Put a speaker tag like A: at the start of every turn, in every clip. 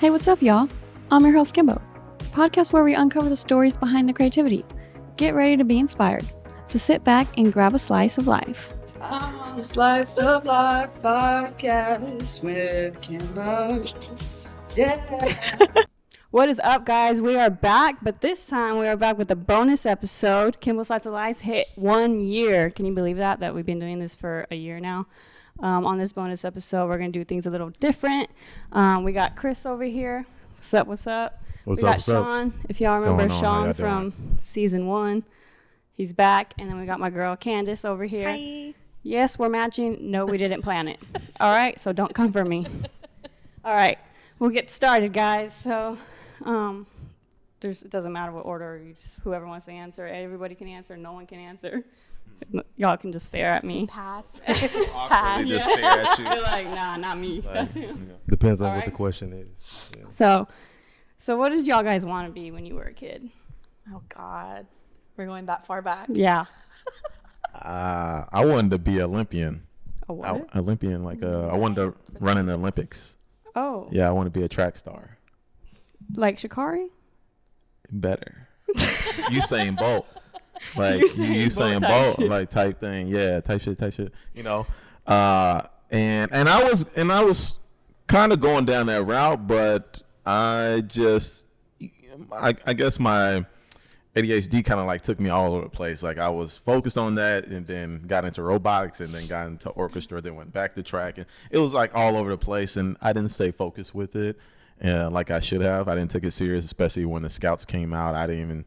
A: Hey, what's up, y'all? I'm your host, Kimbo, podcast where we uncover the stories behind the creativity. Get ready to be inspired. So sit back and grab a slice of life.
B: A Slice of Life podcast with Kimbo. Yeah.
C: What is up, guys? We are back, but this time we are back with a bonus episode. Kimbo Slice of Life hit 1 year. Can you believe that we've been doing this for a year now? On this bonus episode, we're going to do things a little different. We got Chris over here. What's up?
D: What's
C: we
D: up?
C: got Shaun. If y'all remember Shaun from season 1, he's back. And then we got my girl Candis over here.
E: Hi.
C: Yes, we're matching. No, we didn't plan it. All right, so don't come for me. All right, we'll get started, guys. So it doesn't matter what order. Whoever wants to answer, everybody can answer. No one can answer. Y'all can just stare at me.
E: Pass.
D: Pass. Just stare at you.
C: You're like, nah, not me. That's
D: Yeah.
C: him.
D: Depends on
C: All
D: what
C: right.
D: the question is. Yeah.
C: So what did y'all guys want to be when you were a kid?
E: Oh God, we're going that far back.
C: Yeah.
D: I wanted to be Olympian.
C: A what?
D: Olympian, I wanted to run in the Olympics.
C: Oh.
D: Yeah, I want to be a track star.
C: Like Shikari?
D: Better. Usain Bolt. Like
C: Bolt
D: Usain
C: type
D: Bolt,
C: shit.
D: like type thing. Yeah, type shit. You know. And I was kind of going down that route, but I guess my ADHD kind of like took me all over the place. Like I was focused on that and then got into robotics and then got into orchestra, then went back to track, and it was like all over the place, and I didn't stay focused with it like I should have. I didn't take it serious, especially when the scouts came out. I didn't even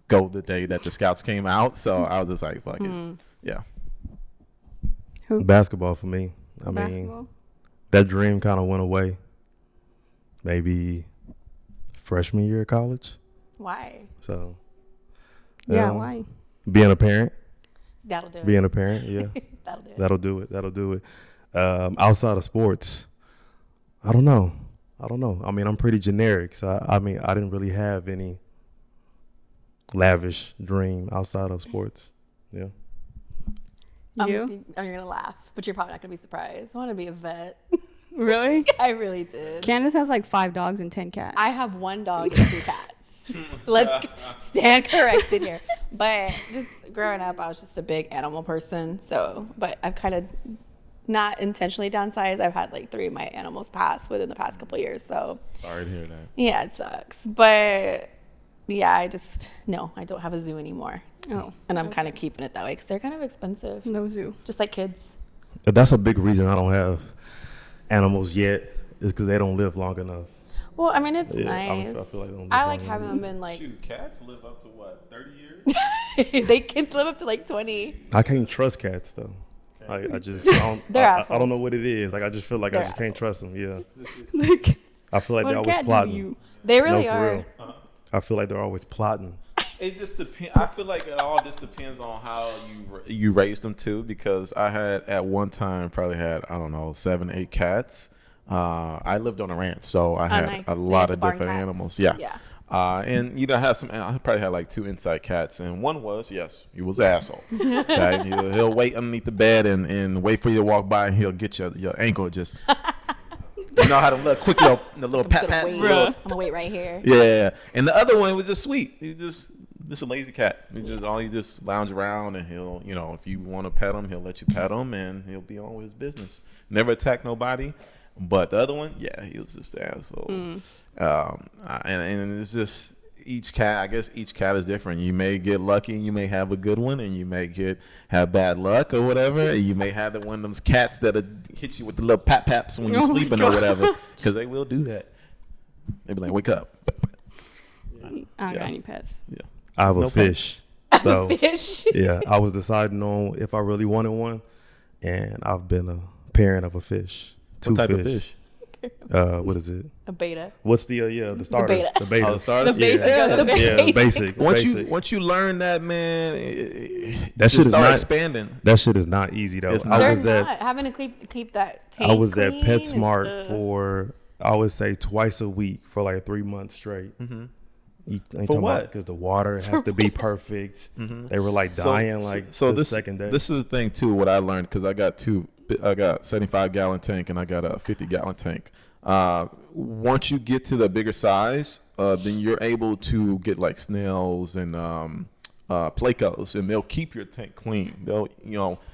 D: go the day that the scouts came out, so I was just like, fuck it. Yeah.
F: Basketball for me. I mean,
C: Basketball?
F: that dream kind of went away maybe freshman year of college.
E: Why?
F: So,
C: Yeah, why?
F: being a parent,
E: That'll do it.
F: being a parent, yeah,
E: That'll do it.
F: that'll do it. Outside of sports, I don't know. I mean, I'm pretty generic, so I mean, I didn't really have any lavish dream outside of sports. Yeah.
C: You?
E: You're gonna laugh, but you're probably not gonna be surprised. I want to be a vet.
C: Really?
E: I really did.
C: Candace has like 5 dogs and 10 cats.
E: I have 1 dog and 2 cats. Let's stand corrected here. But just growing up, I was just a big animal person. So, but I've kind of not intentionally downsized. I've had like 3 of my animals pass within the past couple of years. So
D: Sorry to hear that.
E: yeah, it sucks. But yeah, I don't have a zoo anymore.
C: Oh.
E: And I'm kind of keeping it that way because they're kind of expensive,
C: No zoo.
E: just like kids.
F: That's a big reason I don't have animals yet, is because they don't live long enough.
E: Well, I mean, it's
F: Yeah, I
E: nice.
F: feel like they don't
E: I
F: live
E: like
F: long
E: having them in like,
D: Shoot, cats live up to what, 30 years?
E: they kids live up to like 20.
F: I can't trust cats though. I don't.
E: They're
F: I
E: assholes.
F: don't know what it is. Like I just feel like I
E: They're
F: just can't trust them. Yeah,
C: Like,
F: I feel like
C: what
F: they're always
C: cat do
F: plotting.
C: you?
E: They really
F: No, for
E: are.
F: real. I feel like they're always plotting.
D: It just depends. I feel like it all just depends on how you raise them too. Because I had at one time probably had 7, 8 cats. I lived on a ranch, so I had
E: nice.
D: a
E: So you
D: lot
E: had
D: of
E: the barn
D: different
E: cats.
D: animals. Yeah.
E: Yeah.
D: And I had some. I probably had like 2 inside cats, and one was he was an asshole. Okay? He'll wait underneath the bed and wait for you to walk by, and he'll get your ankle just. You know how to look quick the little
E: I'm
D: pat
E: gonna
D: pats.
E: wait. I'm gonna wait right here.
D: Yeah, and the other one was just sweet. He was just a lazy cat. He just lounge around, and he'll, if you want to pet him, he'll let you pet him, and he'll be on with his business. Never attack nobody. But the other one, yeah, he was just an asshole. And it's just each cat. I guess each cat is different. You may get lucky, and you may have a good one, and you may have bad luck or whatever. And you may have one of those cats that'll hit you with the little pat paps when you're
C: Oh my
D: sleeping or
C: God.
D: whatever, because they will do that. They be like, "Wake up."
C: I don't got
D: Yeah.
C: any pets.
D: Yeah.
F: I have
D: No
F: a fish, so
E: Fish.
F: yeah, I was deciding on if I really wanted one, and I've been a parent of a fish. 2
D: What type of fish?
F: What is it?
E: A beta.
F: What's the the starter?
E: beta.
F: The beta.
D: Oh, the starter?
C: The basic
F: Yeah,
C: of the
F: yeah, basic.
D: Once
F: basic.
D: you learn that, man,
F: That shit is
D: start
F: not
D: expanding.
F: That shit is not easy though.
D: It's not.
E: They're
F: I was
E: not
F: at
E: having to keep that tank
F: I was at
E: clean
F: PetSmart
E: and,
F: for I would say twice a week for like 3 months straight.
D: Mm-hmm.
F: You ain't
D: For
F: talking
D: what?
F: Because the water has to be perfect.
D: Mhm.
F: They were like dying the
D: this
F: second day.
D: This is the thing too. What I learned, because I got 75-gallon tank and I got a 50-gallon tank. Once you get to the bigger size, then you're able to get like snails and plecos, and they'll keep your tank clean. They'll,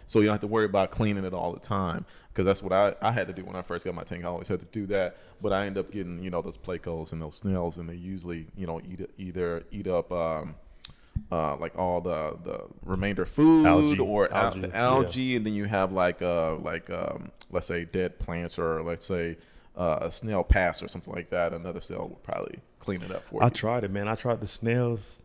D: so you don't have to worry about cleaning it all the time. Because that's what I had to do when I first got my tank. I always had to do that. But I end up getting, those plecos and those snails, and they usually, eat up like all the remainder food algae, and then you have like let's say dead plants, or let's say a snail pass or something like that. Another snail will probably clean it up for you.
F: I tried it, man. I tried the snails.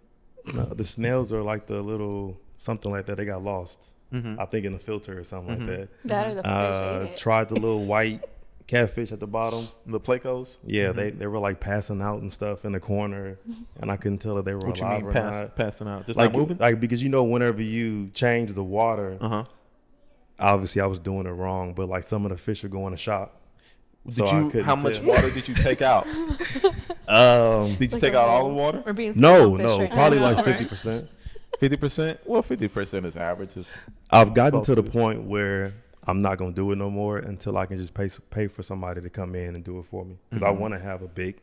F: No, the snails are like the little something like that. They got lost. I think in the filter or something like that.
E: That or the fish ate it.
F: Tried the little white catfish at the bottom.
D: The plecos?
F: Yeah, they were like passing out and stuff in the corner, and I couldn't tell if they were
D: what
F: alive
D: you
F: or
D: mean
F: not.
D: Passing out? Just
F: like
D: not moving?
F: Like, because whenever you change the water, obviously I was doing it wrong, but like some of the fish are going to shock.
D: How much water did you take out? Did you take out all the water?
E: We're being
F: No,
E: right
F: probably
E: now.
F: like 50%.
D: 50%? Well, 50% is average.
F: I've gotten to the point where I'm not gonna do it no more until I can just pay for somebody to come in and do it for me, because I want to have a big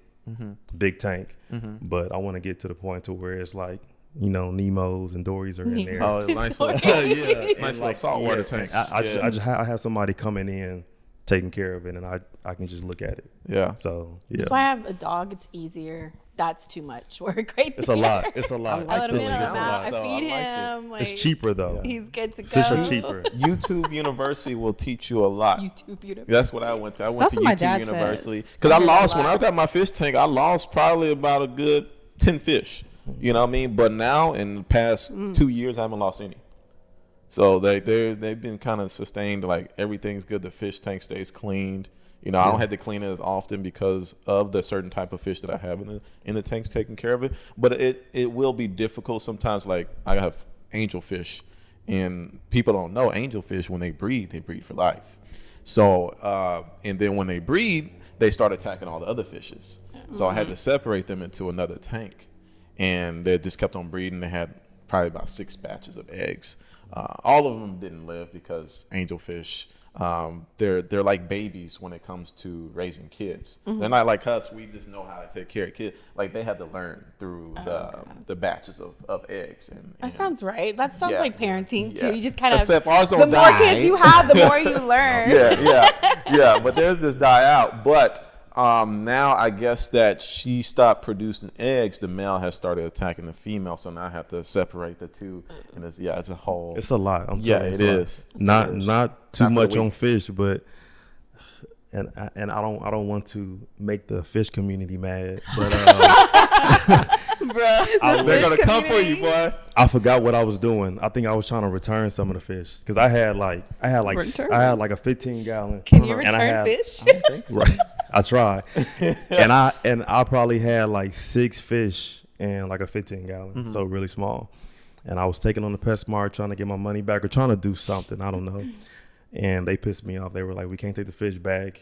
F: tank, but I want to get to the point to where it's like, Nemos and Dories are in there.
D: Oh, nice little, nice little saltwater tank.
F: I have somebody coming in, taking care of it, and I can just look at it.
D: Yeah.
F: So yeah.
E: That's why I have a dog. It's easier. That's too much work right
F: It's
E: there.
F: a lot. It's a lot.
E: I let him in on
F: It's
E: the
F: a
E: mouth.
F: lot.
E: I feed him. Like,
F: It's cheaper though.
E: He's good to go.
F: Fish are cheaper.
D: YouTube University will teach you a lot.
E: YouTube University.
D: That's what I went to. I went
C: That's
D: to
C: what my
D: YouTube
C: dad
D: University.
C: says.
D: Because I
E: I did
D: lost,
E: a
D: when I
E: lot.
D: got my fish tank, I lost probably about a good 10 fish. You know what I mean? But now, in the past 2 years, I haven't lost any. So they've been kind of sustained, like everything's good. The fish tank stays cleaned. I don't have to clean it as often because of the certain type of fish that I have in the tanks taking care of it. But it will be difficult sometimes. Like I have angelfish, and people don't know angelfish, when they breed for life. So and then when they breed, they start attacking all the other fishes. So I had to separate them into another tank, and they just kept on breeding. They had probably about 6 batches of eggs. All of them didn't live because angelfish, they're like babies when it comes to raising kids. They're not like us. We just know how to take care of kids. Like they had to learn through the batches of eggs.
E: That sounds right. That sounds like parenting too.
D: Yeah.
E: You just kind of,
D: Except ours don't
E: the more
D: die.
E: kids you have, the more you learn.
D: Yeah. But theirs just die out. But now I guess that she stopped producing eggs, the male has started attacking the female. So now I have to separate the two. And it's a whole.
F: It's a lot. I'm telling you,
D: it is.
F: Not too
D: Not for
F: much
D: the
F: on
D: weak.
F: fish, but and I don't want to make the fish community mad, but
D: They're gonna come for you, boy.
F: I forgot what I was doing. I think I was trying to return some of the fish because I had like a 15 gallon.
E: Can you
F: and I
E: return
F: had-
E: fish?
F: Right. I tried. and I probably had like 6 fish and like a 15 gallon. So really small. And I was taking on the PetSmart trying to get my money back or trying to do something. I don't know. And they pissed me off. They were like, we can't take the fish back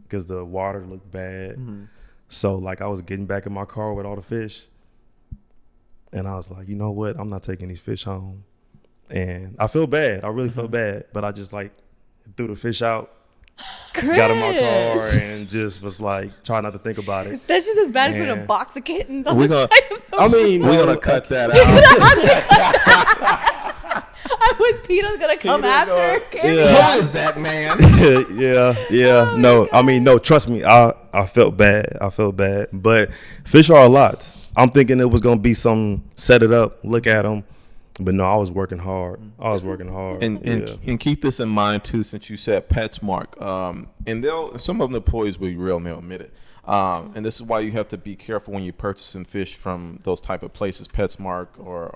F: because the water looked bad. So like I was getting back in my car with all the fish. And I was like, you know what? I'm not taking these fish home. And I feel bad. I really felt bad. But I just like threw the fish out. Got in my car and just was like trying not to think about it.
E: That's just as bad as putting a
F: Man.
E: box of kittens on
D: We're
E: the
D: gonna-
E: side of the
D: We're gonna cut that out.
E: I would Peter's gonna come
D: Peter's
E: after.
D: gonna-
E: Carry
F: Yeah.
E: on.
D: Who is that man?
F: yeah. No, I mean, no, trust me. I felt bad. But fish are a lot. I'm thinking it was going to be some set it up, look at them. But no, I was working hard.
D: And keep this in mind too, since you said PetSmart. And some of the employees will be real and they'll admit it. And this is why you have to be careful when you're purchasing fish from those type of places, PetSmart or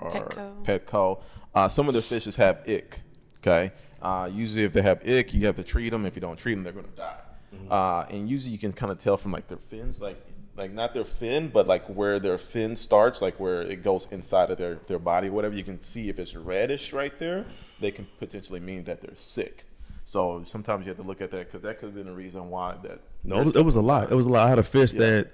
D: Petco. Some of the fishes have ick. Okay. Usually, if they have ick, you have to treat them. If you don't treat them, they're going to die. And usually, you can kind of tell from like their fins, like not their fin, but like where their fin starts, like where it goes inside of their body, whatever. You can see if it's reddish right there, they can potentially mean that they're sick. So sometimes you have to look at that because that could have been a reason why that.
F: No, it was a lot. I had a fish that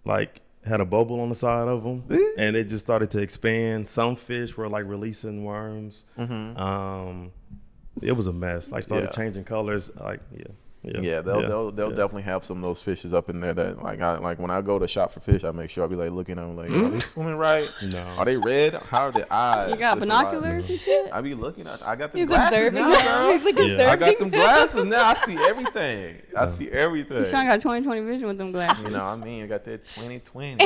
F: like had a bubble on the side of them, and it just started to expand. Some fish were like releasing worms. It was a mess. Like started changing colors. Like
D: Yeah, they'll definitely have some of those fishes up in there that like when I go to shop for fish, I make sure I be like looking at them like, are they swimming right?
F: No.
D: Are they red? How are their eyes?
C: You got
D: Just
C: binoculars and shit?
D: I be looking at. I got them
E: He's
D: glasses
E: observing
D: now,
E: them.
D: girl.
E: He's like
F: Yeah.
E: observing
D: I got them
E: them.
D: glasses now. I see everything. I see everything.
C: Shaun got 20/20 vision with them glasses.
D: You know what I mean? I got that 20/20,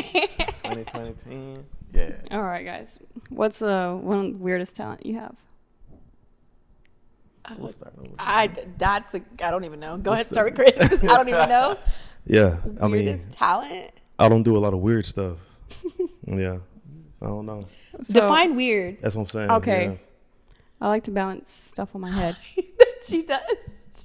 D: 20/20. Yeah.
C: All right, guys. What's one weirdest talent you have?
D: We'll start over.
E: I don't even know. Go ahead, start with Chris. 'Cause I don't even know.
F: Yeah, I mean,
E: Weirdest talent.
F: I don't do a lot of weird stuff. Yeah, I don't know.
C: So,
E: Define weird.
F: That's what I'm saying.
C: Okay. I like to balance stuff on my head.
E: She does.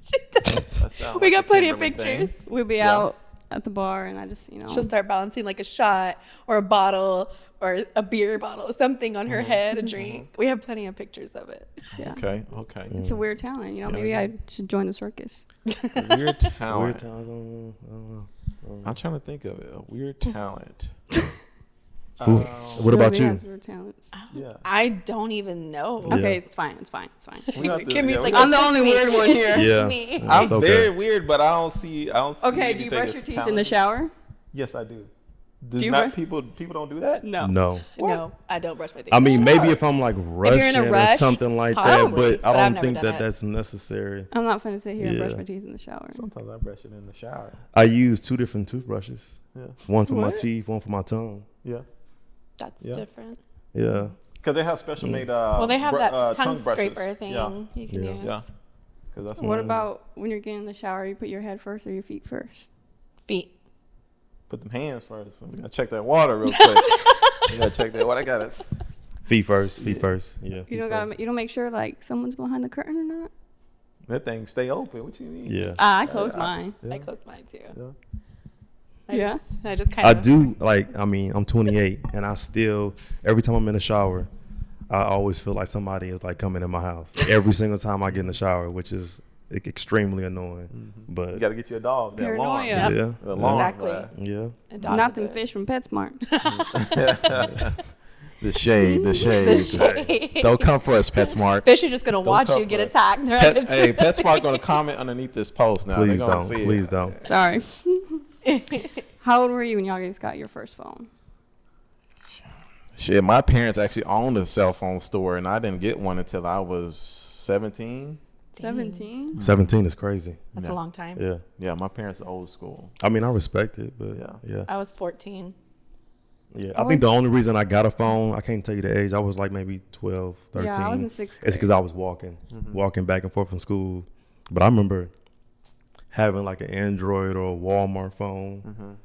E: She does. We got plenty of pictures.
C: We'll be out at the bar, and I just,
E: She'll start balancing like a shot or a bottle or a beer bottle, something on her head, a drink. We have plenty of pictures of it.
C: yeah.
D: Okay.
C: It's a weird talent, Maybe I should join the circus.
D: Weird talent.
F: Weird talent. I don't know.
D: I'm trying to think of it. A weird talent.
F: What about
C: Nobody
F: you?
C: has weird talents.
D: Yeah.
E: I don't even know.
C: Okay, it's fine.
D: We got this-
E: Kimmy's
D: yeah, we
E: like,
D: got
C: I'm the only weird one
E: It's
C: here.
E: just
F: Yeah.
E: me.
D: I'm
F: It's okay.
D: very weird, but I don't see.
C: Okay, do you
D: anything
C: brush
D: as
C: your teeth
D: talent.
C: in the shower?
D: Yes, I do.
C: Do you
D: not
C: brush-
D: people don't do that?
C: No.
F: No.
E: No, I don't brush my teeth.
F: I mean, maybe if I'm like
E: you're
F: rushing
E: in a rush,
F: or something like
E: probably,
F: that,
E: but
F: but I
E: I've
F: don't
E: never
F: think
E: done
F: that
E: it.
F: that's necessary.
C: I'm not finna sit here and brush
F: Yeah.
C: my teeth in the shower.
D: Sometimes I brush it in the shower.
F: I use 2 different toothbrushes.
D: Yeah.
F: One for my
C: What?
F: teeth, one for my tongue.
D: Yeah.
E: That's
D: Yeah.
E: different.
F: Yeah.
D: Because they have special made.
E: Well, they have that tongue
D: brushes.
E: scraper thing
D: Yeah.
E: you can
F: Yeah.
E: use.
D: Yeah. Because that's
C: What about when you're getting in the shower? You put your head first or your feet first?
E: Feet.
D: Put them hands first. We gotta check that water real quick. We gotta check that water. I gotta.
F: Feet first. Feet first. Yeah.
C: You
F: feet
C: don't
F: first.
C: you don't make sure like someone's behind the curtain or not.
D: That thing stay open. What you mean?
F: Yeah.
C: I close mine.
F: Yeah.
E: I close mine too.
D: Yeah.
C: Yeah.
E: I just kind
F: I
E: of.
F: do I'm 28 and I still, every time I'm in the shower, I always feel like somebody is like coming in my house every single time I get in the shower, which is extremely annoying. But
D: You gotta get you a dog. That alarm.
C: Paranoia.
F: yeah,
D: The alarm.
E: Exactly.
F: yeah.
E: A dog
C: Not
E: would
C: them
E: do it.
C: fish from PetSmart.
D: The shade. The shade.
E: The shade.
D: Don't come for us, PetSmart.
E: Fish are just gonna watch
D: come
E: you get
D: for it.
E: attacked. They're not gonna
D: Hey,
E: do
D: PetSmart gonna comment underneath this post now.
F: Please
D: They gonna
F: don't.
D: see it.
F: Please don't.
C: Sorry. How old were you when y'all guys got your first phone?
D: Shit, my parents actually owned a cell phone store, and I didn't get one until I was 17.
C: 17.
F: 17 is crazy.
E: That's a long time.
F: Yeah.
D: Yeah, my parents are old school.
F: I mean, I respect it, but
D: Yeah.
F: yeah.
E: I was 14.
F: Yeah. I think the only reason I got a phone, I can't tell you the age. I was like maybe 12, 13.
C: Yeah, I was in 6th grade.
F: It's because I was walking back and forth from school. But I remember having like an Android or a Walmart phone.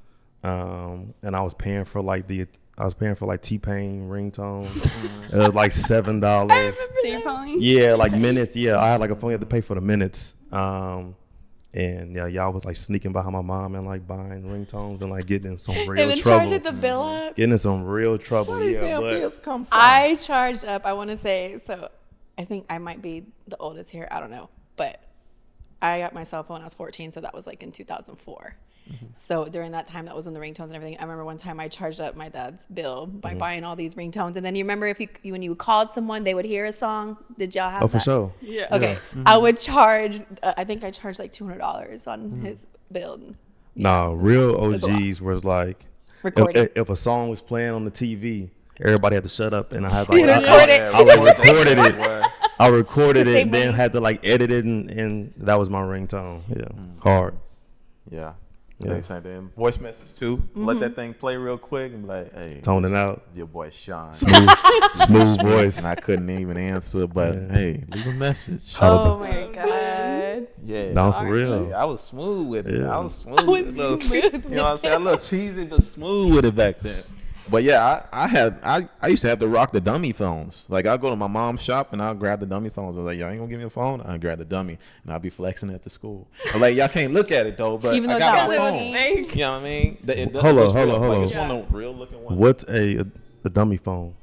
F: And I was paying for like T-Pain ringtones. It was like $7.
C: T-Pony?
F: Yeah, like minutes. Yeah, I had like a phone. You had to pay for the minutes. And yeah, y'all was like sneaking behind my mom and like buying ringtones and like getting in some real
E: And then
F: trouble.
E: charging the bill up.
F: Getting in some real trouble.
D: Where
F: Yeah,
D: damn
F: but
D: bills come from?
E: I charged up, I want to say, so I think I might be the oldest here. I don't know. But I got my cell phone when I was 14, so that was like in 2004. So during that time, that was when the ringtones and everything. I remember one time I charged up my dad's bill by buying all these ringtones. And then you remember if you when you called someone, they would hear a song. Did y'all have
F: oh,
E: that?
F: for sure.
C: Yeah.
E: Okay. I would charge, I think I charged like $200 on his bill.
F: Nah, real
E: was a lot.
F: OGs was like,
E: Recording.
F: if a song was playing on the TV, everybody had to shut up, and I had
E: You
F: like
E: record it.
F: I like recorded it.
D: Boy.
F: I recorded
E: To
F: it,
E: save
F: and then
E: money.
F: had to like edit it, and that was my ringtone. Yeah, hard.
D: Yeah.
F: Yeah.
D: They sent in voice message too. Let that thing play real quick and be like, "Hey,
F: Toning out,
D: your boy Shaun."
F: smooth voice.
D: And I couldn't even answer, but hey, leave a message.
E: Oh my God.
D: Yeah.
F: No, for real.
D: Hey, I was smooth with it.
F: Yeah.
D: I was smooth.
E: was
D: with it. Little-
E: smooth
D: you know what I'm saying? A little cheesy, but smooth with it back then. But yeah, I used to have to rock the dummy phones. Like I'll go to my mom's shop and I'll grab the dummy phones. I was like, y'all ain't gonna give me a phone? I'll grab the dummy and I'll be flexing at the school. I'm like, y'all can't look at it though, but
E: Even though
D: I
E: it's
D: got
E: not
D: my
E: real.
D: phone.
C: Fake.
D: You know what I mean? It does
F: Hold
D: look
F: on,
D: real.
F: hold on.
D: Like, it's one of the real looking ones.
F: What's a dummy phone?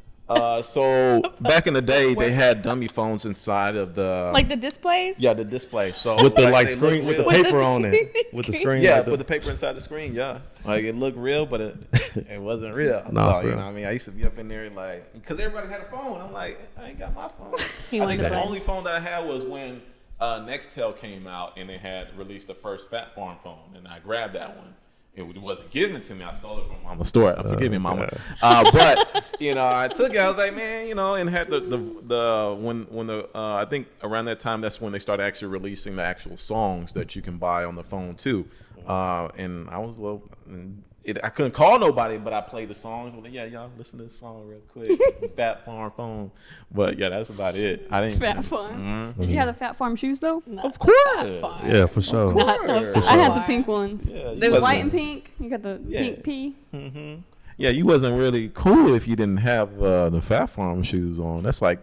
D: So back in the day, they had dummy phones inside of the
E: Like the displays?
D: yeah, the display. So
F: With the like
D: they
F: screen,
D: look
F: with the
D: real.
F: paper on it, with the screen.
D: Yeah,
F: like
D: put the paper inside the screen. Yeah, like it looked real, but it wasn't real.
F: Nah,
D: So,
F: for
D: you
F: real.
D: know what I mean? I used to be up in there like because everybody had a phone. I'm like, I ain't got my phone.
E: He
D: I
E: wanted
D: think
E: to
D: the
E: play.
D: only phone that I had was when Nextel came out and they had released the first Fat Farm phone, and I grabbed that one. It wasn't given to me. I stole it from Mama's store. Forgive me, Mama. But I took it. I was like, man, and had the I think around that time, that's when they started actually releasing the actual songs that you can buy on the phone too. And I was I couldn't call nobody, but I played the songs. Well, yeah, y'all listen to this song real quick. Fat Farm phone. But yeah, that's about it. I didn't.
C: Fat Farm. Did you have the Fat Farm shoes though?
E: Of
C: course.
F: Yeah, for sure.
C: I had the pink ones.
D: Yeah,
C: They were white and pink. You got the pink P.
D: Mm-hmm. Yeah, you wasn't really cool if you didn't have the Fat Farm shoes on. That's like,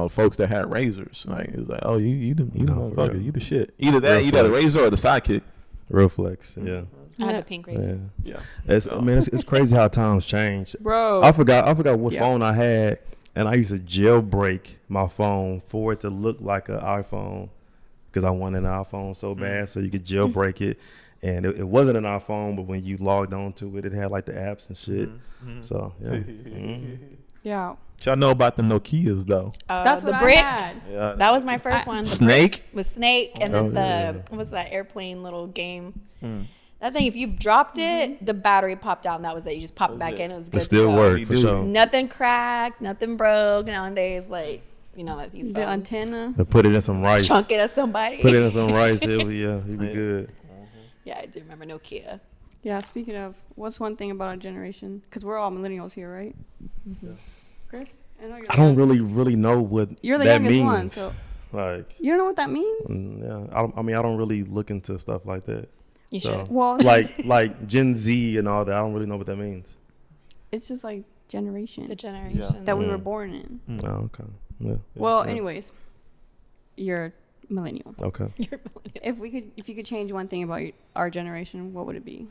D: folks that had razors. Like it was like, oh, you the motherfucker, you the shit. Either that, you got a razor or the sidekick.
F: Real flex, yeah.
E: I had the pink razor.
D: Yeah.
F: It's crazy how times change.
C: Bro.
F: I forgot what phone I had, and I used to jailbreak my phone for it to look like an iPhone, because I wanted an iPhone so bad, so you could jailbreak it. And it wasn't an iPhone, but when you logged on to it, it had like the apps and shit. So yeah.
C: Yeah.
D: Y'all know about the Nokias though?
C: That's
E: the
C: what
E: brick.
C: I had.
D: Yeah.
E: That was my first one. The
D: Snake?
E: brick with Snake, and then what was that airplane little game? That thing, if you dropped it, the battery popped out, and that was it. You just popped it back in. It was good.
F: It still
E: to go.
F: worked for sure.
E: Nothing cracked, nothing broke. Nowadays, like like these
C: The
E: phones.
C: antenna.
F: And put it in some rice.
E: Chunk it at somebody.
F: Put it in some rice. It'd be good.
E: Yeah, I do remember Nokia.
C: Yeah, speaking of, what's one thing about our generation? Because we're all millennials here, right? Chris? know you're
F: I don't really know what
C: You're the
F: that
C: youngest
F: means.
C: one, so
F: Like,
C: you don't know what that means?
F: yeah, I don't really look into stuff like that.
E: You
F: So,
E: should.
C: Well,
F: like Gen Z and all that. I don't really know what that means.
C: it's just like generation
E: The generation.
C: that we were born in.
F: Oh, okay. Yeah.
C: Well,
F: Yeah.
C: anyways, you're millennial.
F: Okay.
E: You're millennial.
C: If you could change one thing about our generation, what would it be?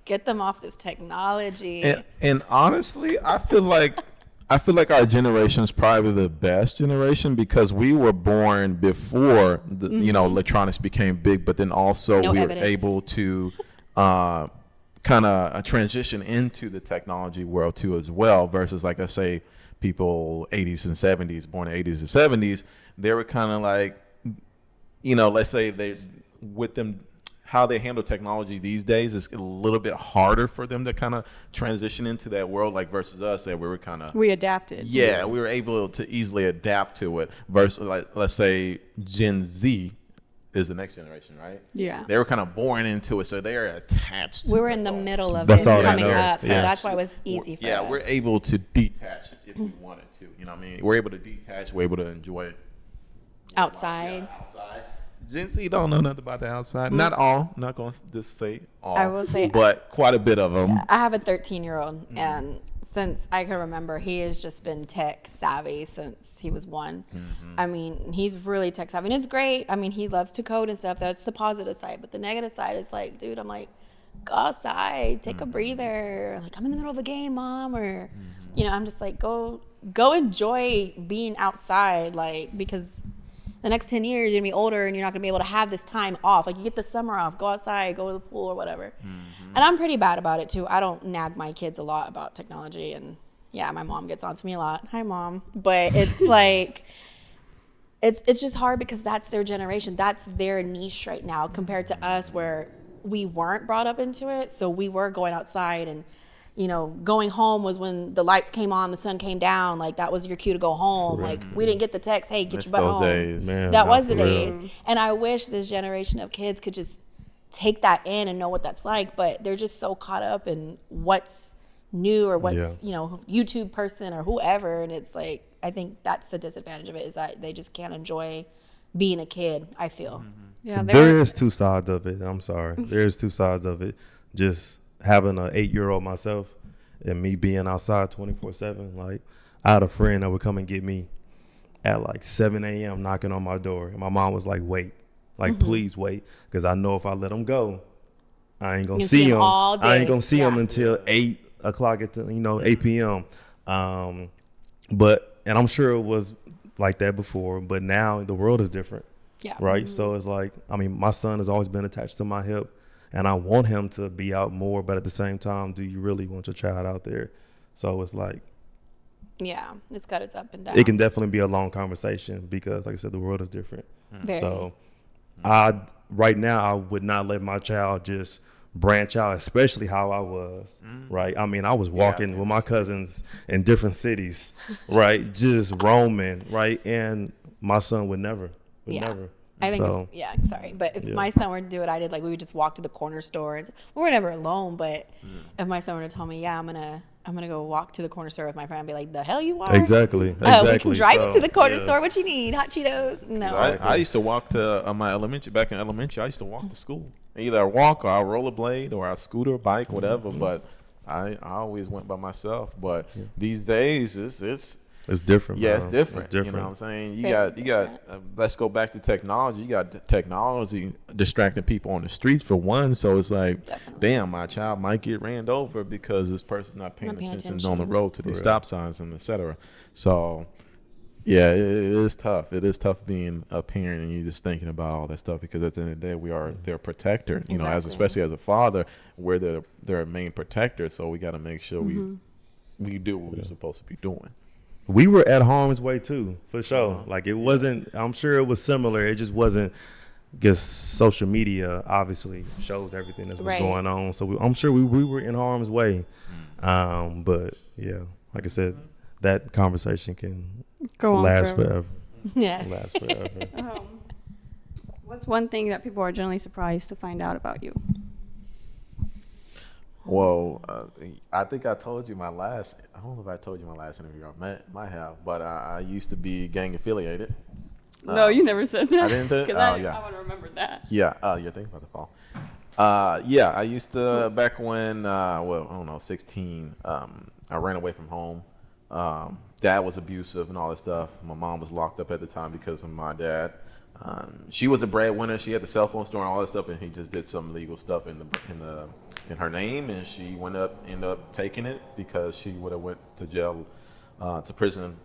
E: Get them off this technology.
D: And honestly, I feel like our generation is probably the best generation because we were born before the electronics became big, but then also
E: No
D: we
E: evidence.
D: were able to kind of transition into the technology world too as well. Versus like I say, people 80s and 70s, born in 80s and 70s, they were kind of like, let's say they with them. How they handle technology these days is a little bit harder for them to kind of transition into that world, like versus us, that we were kind of
C: We adapted.
D: we were able to easily adapt to it. Versus, like, let's say Gen Z is the next generation, right?
C: Yeah.
D: They were kind of born into it, so they're attached.
E: We were in the middle of
F: That's
E: it
F: all they
E: coming
F: know.
E: up, so
F: Yeah.
E: that's why it was easy for us.
D: Yeah, we're able to detach if we wanted to. You know what I mean? We're able to detach. We're able to enjoy it
E: outside.
D: outside. Gen Z don't know nothing about the outside. Not all. Not going to just say all.
E: I will say-
D: but quite a bit of them.
E: I have a 13-year-old, and since I can remember, he has just been tech savvy since he was one. I mean, he's really tech savvy, and it's great. I mean, he loves to code and stuff. That's the positive side, but the negative side is like, dude, I'm like, go outside, take a breather. Like, I'm in the middle of a game, Mom, or I'm just like, go enjoy being outside, like, because the next 10 years, you're going to be older and you're not going to be able to have this time off. Like, you get the summer off, go outside, go to the pool or whatever. And I'm pretty bad about it, too. I don't nag my kids a lot about technology. And, yeah, my mom gets on to me a lot. Hi, Mom. But it's like, it's just hard because that's their generation. That's their niche right now compared to us where we weren't brought up into it. So we were going outside and, going home was when the lights came on, the sun came down. Like, that was your cue to go home. Like, we didn't get the text, hey, get
D: Miss
E: your butt
D: those
E: home.
D: days.
F: Man,
E: That
F: not
E: was the
F: for real.
E: days. And I wish this generation of kids could just take that in and know what that's like. But they're just so caught up in what's new or what's, YouTube person or whoever. And it's like, I think that's the disadvantage of it, is that they just can't enjoy being a kid, I feel.
C: Yeah.
F: There is two sides of it. I'm sorry. There's two sides of it. Just having an 8-year-old myself and me being outside 24/7. Like, I had a friend that would come and get me at like 7 a.m. knocking on my door. And my mom was like, wait, like, please wait. Because I know if I let him go, I ain't going to see him.
E: All day.
F: I ain't going to see him until 8 o'clock at 8 p.m. And I'm sure it was like that before, but now the world is different.
E: Yeah.
F: Right. So it's like, I mean, my son has always been attached to my hip and I want him to be out more. But at the same time, do you really want your child out there? So it's like,
E: Yeah, it's got its up and down.
F: it can definitely be a long conversation because, like I said, the world is different.
E: Very.
F: So right now I would not let my child just branch out, especially how I was, right? I mean, I was walking with my cousins in different cities, right? Just roaming, right? And my son would never.
E: I think,
F: So,
E: sorry. But if my son were to do what I did, like we would just walk to the corner store. And we were never alone, but if my son were to tell me, I'm gonna go walk to the corner store with my friend, I'd be like, the hell you are?
F: Exactly.
E: We can drive
F: So,
E: you to the corner
F: yeah.
E: store. What you need? Hot Cheetos? No.
D: I used to walk to my elementary. Back in elementary, I used to walk to school. Either I walk or I rollerblade or I scooter, bike, whatever. But I always went by myself. But these days, it's
F: different.
D: Yeah,
F: bro.
D: it's different.
F: It's different.
D: You know what I'm saying? You
E: very
D: got. Let's go back to technology. You got technology distracting people on the streets for one. So it's like, damn, my child might get ran over because this person not paying attention on the road to these stop signs and etc. So, yeah, it is tough. It is tough being a parent and you just thinking about all that stuff because at the end of the day, we are their protector. You know, especially as a father, we're their main protector. So we got to make sure we do what we're supposed to be doing.
F: We were at harm's way too, for sure. Like it wasn't. I'm sure it was similar. It just wasn't. Because social media obviously shows everything that's what's going on. So I'm sure we were in harm's way. But yeah, like I said, that conversation can
C: Go on
F: last
C: forever.
F: forever.
E: Yeah.
F: Last forever.
C: What's one thing that people are generally surprised to find out about you?
D: Well, I think I told you I don't know if I told you my last interview. I might have, but I used to be gang affiliated.
C: No, you never said that.
D: I didn't think. Oh,
C: I
D: yeah.
C: would have remembered that.
D: Yeah. You're thinking about the fall. Yeah. I used to back when. Well, I don't know, 16. I ran away from home. Dad was abusive and all that stuff. My mom was locked up at the time because of my dad. She was the breadwinner. She had the cell phone store and all that stuff, and he just did some illegal stuff in her name, and she ended up taking it because she would have went to jail, to prison,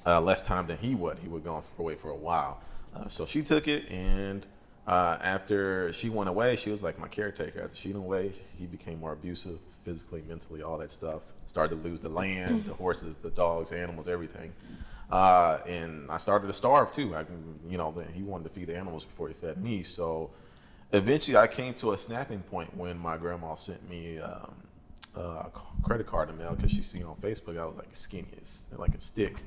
D: less time than he would. He would go away for a while. So she took it, and after she went away, she was like my caretaker. After she went away, he became more abusive, physically, mentally, all that stuff. Started to lose the land, the horses, the dogs, animals, everything. And I started to starve too. He wanted to feed the animals before he fed me. So eventually I came to a snapping point when my grandma sent me a credit card in the mail because she seen on Facebook I was like skinny as like a stick.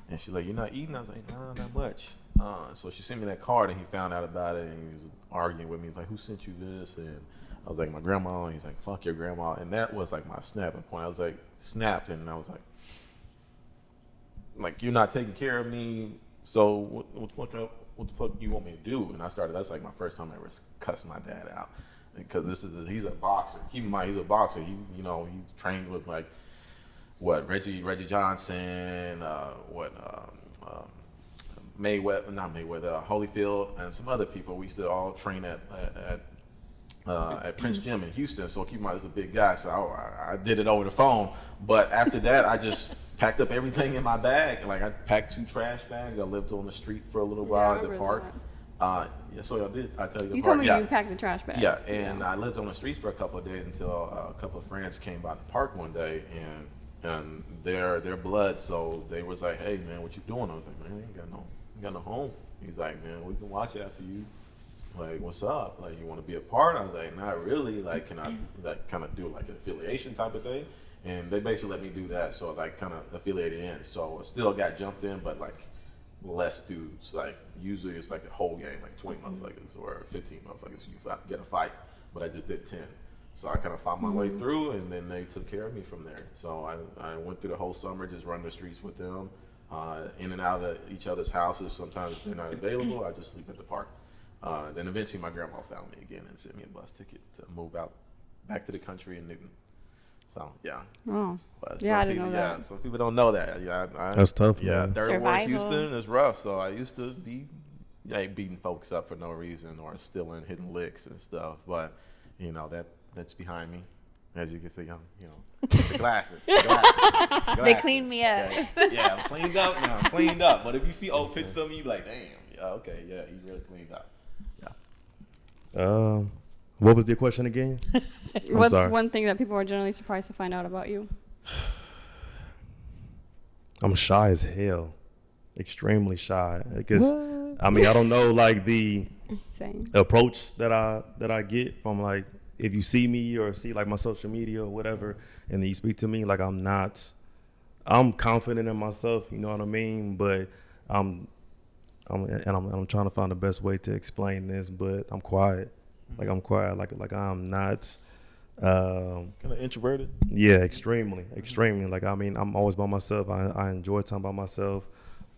D: And she's like, "You're not eating?" I was like, "No, not much." So she sent me that card and he found out about it and he was arguing with me. He's like, "Who sent you this?" And I was like, "My grandma." And he's like, "Fuck your grandma." And that was like my snapping point. I was like, snapped, and I was like, "You're not taking care of me, so what the fuck you want me to do?" And that's like my first time I ever cussed my dad out because he's a boxer. Keep in mind, he's a boxer. He's trained with like Reggie Johnson, Holyfield, and some other people. We used to all train at Prince Gym in Houston. So keep in mind, he's a big guy. So I did it over the phone. But after that, I just packed up everything in my bag. Like I packed 2 trash bags. I lived on the street for a little while at the park. So I did. I tell you the
C: You
D: park.
C: told me you packed the trash bags.
D: Yeah, and I lived on the streets for a couple of days until a couple of friends came by the park one day and they're blood. So they was like, "Hey man, what you doing?" I was like, "Man, I ain't got no home." He's like, "Man, we can watch after you. Like, what's up? Like, you want to be a part?" I was like, "Not really. Like, can I like kind of do like an affiliation type of thing?" And they basically let me do that. So like kind of affiliated in. So I still got jumped in, but like less dudes. Like usually it's like a whole game, like 20 motherfuckers or 15 motherfuckers. You get a fight, but I just did 10. So I kind of found my way through, and then they took care of me from there. So I went through the whole summer just running the streets with them, in and out of each other's houses. Sometimes if they're not available, I just sleep at the park. Then eventually my grandma found me again and sent me a bus ticket to move out back to the country in Newton. So yeah.
C: Oh.
D: But
C: Yeah, I didn't know that.
D: Yeah, some people don't know that. Yeah,
F: That's tough.
D: Yeah,
F: Man.
D: Third Ward
E: Survival.
D: Houston is rough. So I used to be beating folks up for no reason or stealing, hitting licks and stuff. But that's behind me. As you can see, the glasses.
E: They cleaned me up.
D: Yeah, I'm cleaned up now. I'm cleaned up. But if you see old pictures of me, you be like, damn. Yeah, okay, yeah, you really cleaned up. Yeah.
F: What was the question again?
C: What's
F: sorry.
C: one thing that people are generally surprised to find out about you?
F: I'm shy as hell. Extremely shy. Because I mean, I don't know like the
C: Same.
F: approach that I get from like if you see me or see like my social media or whatever, and then you speak to me, like I'm confident in myself, you know what I mean? But I'm trying to find the best way to explain this, but I'm quiet. Like I'm quiet. Like I'm not.
D: Kind of introverted.
F: Yeah, extremely. Like I mean, I'm always by myself. I enjoy time by myself.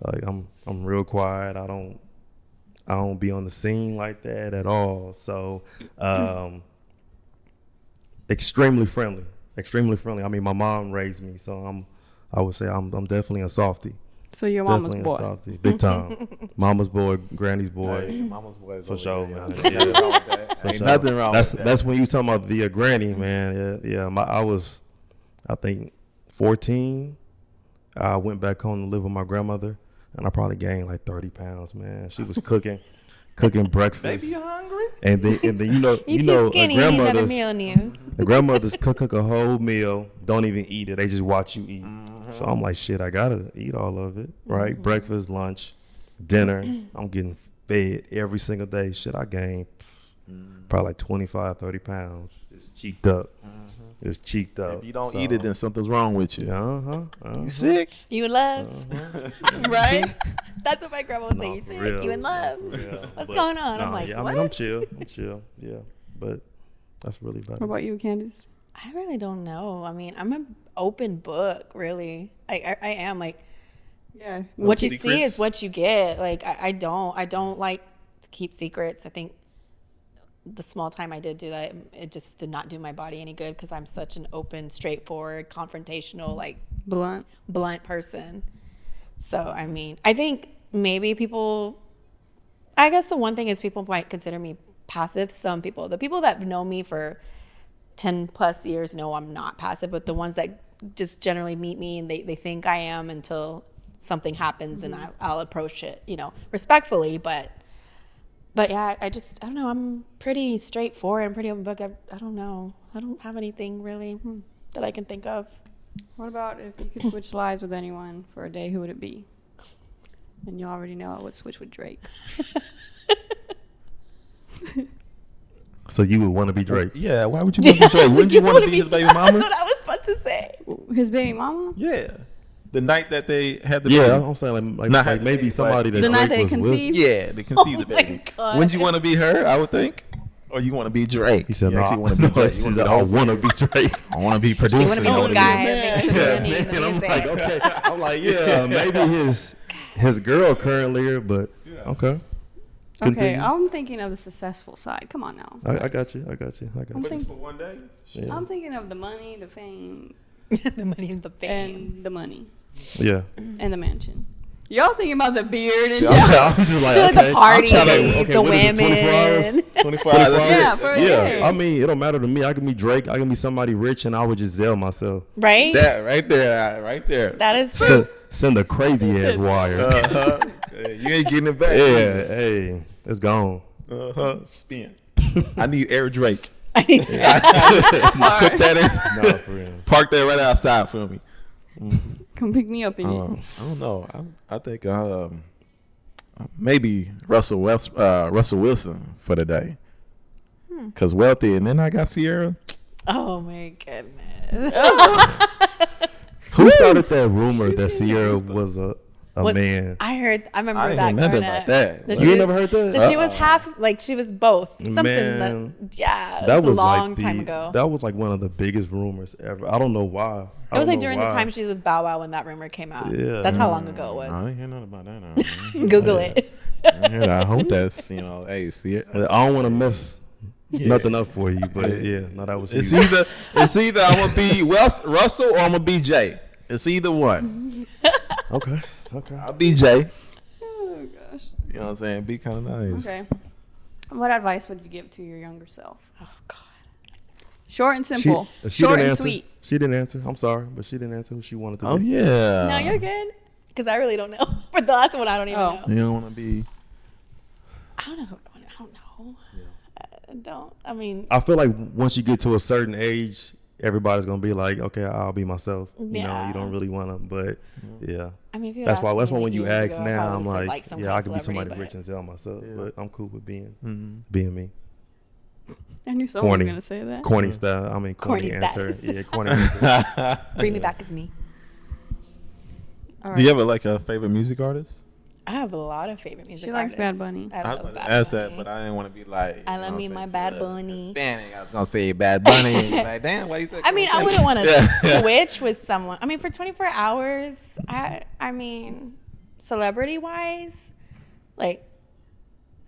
F: Like I'm real quiet. I don't be on the scene like that at all. So, extremely friendly. I mean, my mom raised me, so I would say I'm definitely a softie.
C: So your mama's
F: Definitely
C: boy.
F: a softie, big time. Mama's boy, granny's boy.
D: Hey, mama's boy.
F: For sure, man.
D: Ain't nothing wrong with that. Ain't nothing wrong with that.
F: That's when you talking about the granny, man. Yeah. I was, I think, 14. I went back home to live with my grandmother, and I probably gained like 30 pounds, man. She was cooking breakfast.
D: Baby, you hungry?
F: And then
E: You too skinny. You need another meal on you.
F: the grandmothers cook a whole meal, don't even eat it. They just watch you eat. So I'm like, shit, I gotta eat all of it, right? Breakfast, lunch, dinner. I'm getting fed every single day. Shit, I gained probably like 25, 30 pounds. Just cheeked up. Just cheeked up.
D: If you don't eat it, then something's wrong with you.
F: You
D: Sick?
E: You in love, right? That's what my grandma would say. You sick?
F: real.
E: You in love?
F: Yeah,
E: What's going on? I'm like,
F: yeah,
E: what?
F: I mean, I'm chill. Yeah, but that's really about
C: What
F: it.
C: about you, Candice?
E: I really don't know. I mean, I'm an open book, really. I am like,
C: Yeah.
E: what you see
D: secrets?
E: is what you get. Like, I don't like to keep secrets. I think the small time I did do that, it just did not do my body any good because I'm such an open, straightforward, confrontational, like blunt person. So, I mean, I think maybe I guess the one thing is people might consider me passive. Some people, the people that know me for 10 plus years know I'm not passive, but the ones that just generally meet me and they think I am until something happens and I'll approach it, respectfully, but yeah, I don't know. I'm pretty straightforward. I'm pretty open book. I don't know. I don't have anything really that I can think of.
C: What about if you could switch lives with anyone for a day, who would it be? And you already know I would switch with Drake.
F: So you would want to be Drake?
D: Yeah, why would you want to be Drake? Wouldn't you want to be his baby mama?
E: That's what I was about to say.
C: His baby mama?
D: Yeah. The night that they had the
F: Yeah,
D: baby.
F: I'm saying
D: Not
F: like
D: had the
F: maybe
D: baby,
F: somebody
D: but-
F: that
C: The night
F: Drake
C: they
F: was with.
C: conceived?
D: Yeah, they conceived the
E: my
D: baby.
E: God.
D: Wouldn't you want to be her, I would think? Or you want to be Drake?
F: He said,
D: you
F: "No,
D: actually want to be Drake. You
F: he
D: wanna
F: said,
D: be the
F: I
D: whole-
F: want to be Drake."
D: I want to be
E: You
D: producing.
E: want to be
D: I
E: the
D: wanna
E: guy
D: the-
E: that makes the millions
F: And
E: in
F: I'm
E: music.
F: like, okay. I'm like, yeah, maybe his girl currently here, but okay.
C: Okay,
F: Continue.
C: I'm thinking of the successful side. Come on now.
F: I got you.
D: But just for one day?
F: Yeah.
C: I'm thinking of the money, the fame,
E: The money and the fame.
C: and the money,
F: Yeah.
C: and the mansion. Y'all thinking about the beard and shit?
F: I'm just like,
E: Feel like the
F: okay.
E: parties,
F: I'm trying to- okay,
E: the
F: what is it, 24 hours?
E: women.
F: 24 hours. that's
C: Yeah,
F: it.
C: for a day.
F: I mean, it don't matter to me. I can be Drake. I can be somebody rich, and I would just zell myself.
E: Right?
D: That right there.
E: That is true.
F: Send a crazy ass wire.
D: You ain't getting it back.
F: Yeah, hey, it's gone.
D: Spin. I need Air Drake.
E: I need
D: Put that in.
F: No, for real.
D: Park that right outside for me.
C: Come pick me up in it.
D: I don't know. I think maybe Russell Wilson for the day. Cause wealthy, and then I got Sierra.
E: Oh my goodness.
F: Who started that rumor that Sierra was a
E: What-
F: man?
E: I remember
D: I ain't
E: that
D: heard nothing
E: growing
D: about
E: up.
D: that.
E: That
F: You
E: she-
F: ain't never heard that?
E: That she was half, like she was both. Something
F: Man.
E: that was a long
F: like
E: time ago.
F: That was like one of the biggest rumors ever. I don't know why.
E: It was like during the time she was with Bow Wow when that rumor came out.
F: Yeah.
E: That's how long ago it
D: I
E: was.
D: ain't hear nothing about that. Now.
E: Google it.
D: I hope that's hey, Sierra.
F: I don't want to mess nothing up for you, but yeah, no, that was.
D: It's
F: huge.
D: either I'm gonna be Russell or I'm gonna be Jay. It's either one.
F: Okay.
D: I'll be Jay.
C: Oh gosh.
D: You know what I'm saying? Be kind of nice.
C: Okay. What advice would you give to your younger self?
E: Oh God.
C: Short and simple.
F: She
C: Short
F: didn't
C: and
F: answer.
C: sweet.
F: She didn't answer. I'm sorry, but she didn't answer who she wanted to
D: Oh
F: be.
D: yeah.
E: No, you're good. Because I really don't know. For the last one, I don't even
C: Oh.
E: know.
D: You don't want to be.
E: I don't know. I don't know. I don't. I mean,
F: I feel like once you get to a certain age, everybody's gonna be like, okay, I'll be myself. You know,
E: Yeah.
F: you don't really want to, but yeah.
E: I mean, if you
F: That's why.
E: asked
F: That's
E: me,
F: why
E: like,
F: when you
E: years
F: ask
E: ago, I
F: now,
E: probably
F: I'm
E: would've said,
F: like,
E: some
F: yeah,
E: kind
F: I
E: of
F: could be
E: celebrity,
F: somebody
E: but-
F: rich and sell myself,
D: Yeah.
F: but I'm cool with being
D: Mm-hmm.
F: me.
C: I knew someone was
F: Corny.
C: going to say that.
F: Corny style. I mean, corny,
E: Corny
F: answer.
E: status.
F: Yeah, corny answer.
E: Bring me back as me.
C: All
D: Do you
C: right.
D: have like a favorite music artist?
E: I have a lot of favorite music
C: She likes
E: artists.
C: Bad Bunny.
E: I
D: I was
E: love
D: about
E: Bad
D: to ask
E: Bunny.
D: that, but I didn't want to be like.
E: I love me my Bad Bunny.
D: Hispanic. I was gonna say Bad Bunny. Like, damn, why you said?
E: I mean, I wouldn't want to switch with someone. I mean, for 24 hours, I mean, celebrity-wise, like,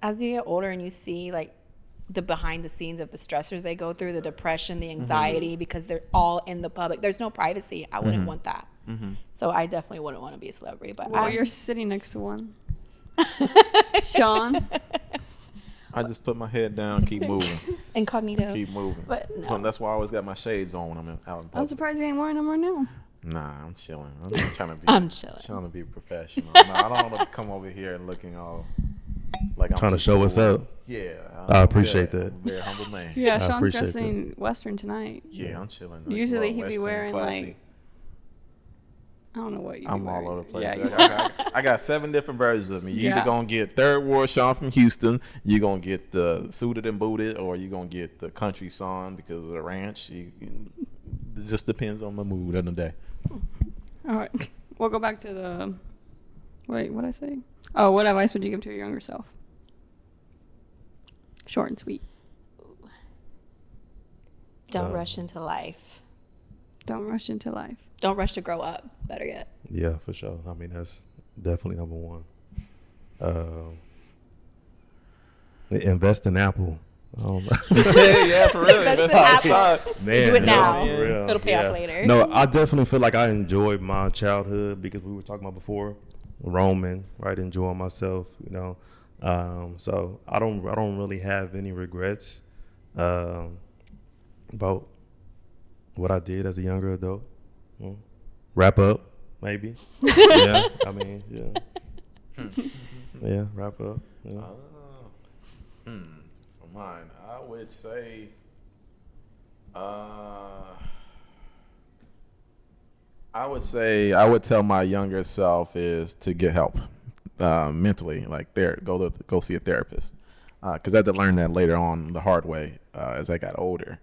E: as you get older and you see, like, the behind the scenes of the stressors they go through, the depression, the anxiety, because they're all in the public. There's no privacy. I wouldn't want that. So I definitely wouldn't want to be a celebrity. But
C: Well, you're sitting next to one. Shaun.
D: I just put my head down, keep moving,
E: incognito.
D: keep moving.
E: But no.
D: That's why I always got my shades on when I'm out in
C: I'm
D: public.
C: surprised you ain't wearing them right now.
D: Nah, I'm chilling. I'm just trying to be.
E: I'm chilling.
D: Trying to be professional. No, I don't want to come over here and looking all like I'm
F: Trying to
D: too
F: show
D: cool.
F: us up.
D: Yeah,
F: I appreciate that.
D: I'm a very humble man.
C: Yeah,
F: I
C: Shaun's
F: appreciate
C: dressing Western tonight.
D: Yeah, I'm chilling.
C: Usually
D: well,
C: he'd be
D: Western,
C: wearing,
D: classy.
C: like, I don't know what you.
D: I'm all over the place.
C: Yeah, you
D: I got 7 different versions of me. You
C: Yeah.
D: either gonna get Third Ward Shaun from Houston, you gonna get the suited and booted, or you gonna get the country song because of the ranch. It just depends on the mood of the day.
C: All right, we'll go back to the. Wait, what did I say? Oh, what advice would you give to your younger self? Short and sweet.
E: Don't rush into life.
C: Don't rush into life.
E: Don't rush to grow up. Better yet.
F: Yeah, for sure. I mean, that's definitely number one. Invest in Apple.
D: yeah, for real.
E: That's
D: That's
E: an
D: how
E: apple.
F: Man,
E: Do it now.
F: for real.
E: It'll pay off later.
F: No, I definitely feel like I enjoyed my childhood because we were talking about before, roaming, right? Enjoying myself, you know. So I don't really have any regrets about what I did as a younger adult. Wrap up, maybe. Yeah, I mean, yeah. Yeah, wrap up. Yeah.
D: For mine, I would say, I would tell my younger self is to get help mentally, like go see a therapist, because I had to learn that later on the hard way as I got older.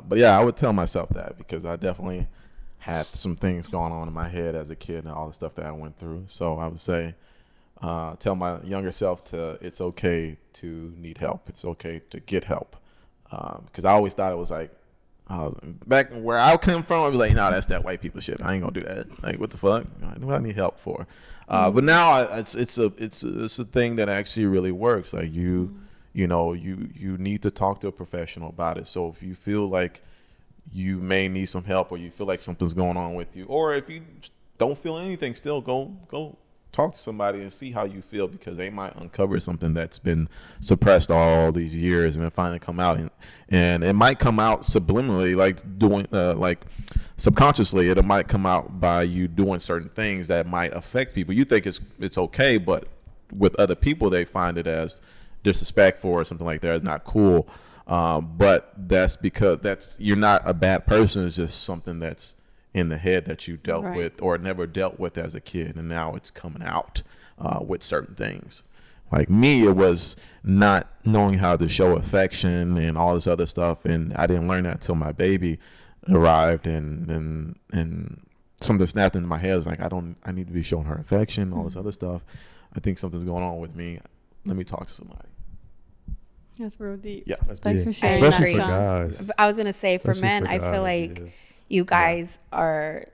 D: But yeah, I would tell myself that because I definitely had some things going on in my head as a kid and all the stuff that I went through. So I would say, tell my younger self it's okay to need help. It's okay to get help. Because I always thought it was like, back where I come from, I'd be like, nah, that's that white people shit. I ain't gonna do that. Like, what the fuck? What do I need help for? But now it's a thing that actually really works. Like you need to talk to a professional about it. So if you feel like you may need some help, or you feel like something's going on with you, or if you don't feel anything, still go talk to somebody and see how you feel, because they might uncover something that's been suppressed all these years and then finally come out, and it might come out subliminally, like doing like subconsciously. It might come out by you doing certain things that might affect people. You think it's okay, but with other people they find it as disrespectful or something like that. It's not cool. But that's because you're not a bad person. It's just something that's in the head that you dealt
C: Right.
D: with or never dealt with as a kid, and now it's coming out with certain things. Like me, it was not knowing how to show affection and all this other stuff, and I didn't learn that until my baby arrived, and something snapped into my head. It's like, I need to be showing her affection, all this other stuff. I think something's going on with me. Let me talk to somebody.
C: That's real deep.
D: Yeah.
F: That's
C: Thanks
F: big.
C: for sharing
F: Especially
E: that,
F: for
C: Shaun.
F: guys.
E: I was gonna say for
F: Especially
E: men,
F: for
E: I feel
F: guys,
E: like
F: yeah.
E: you guys are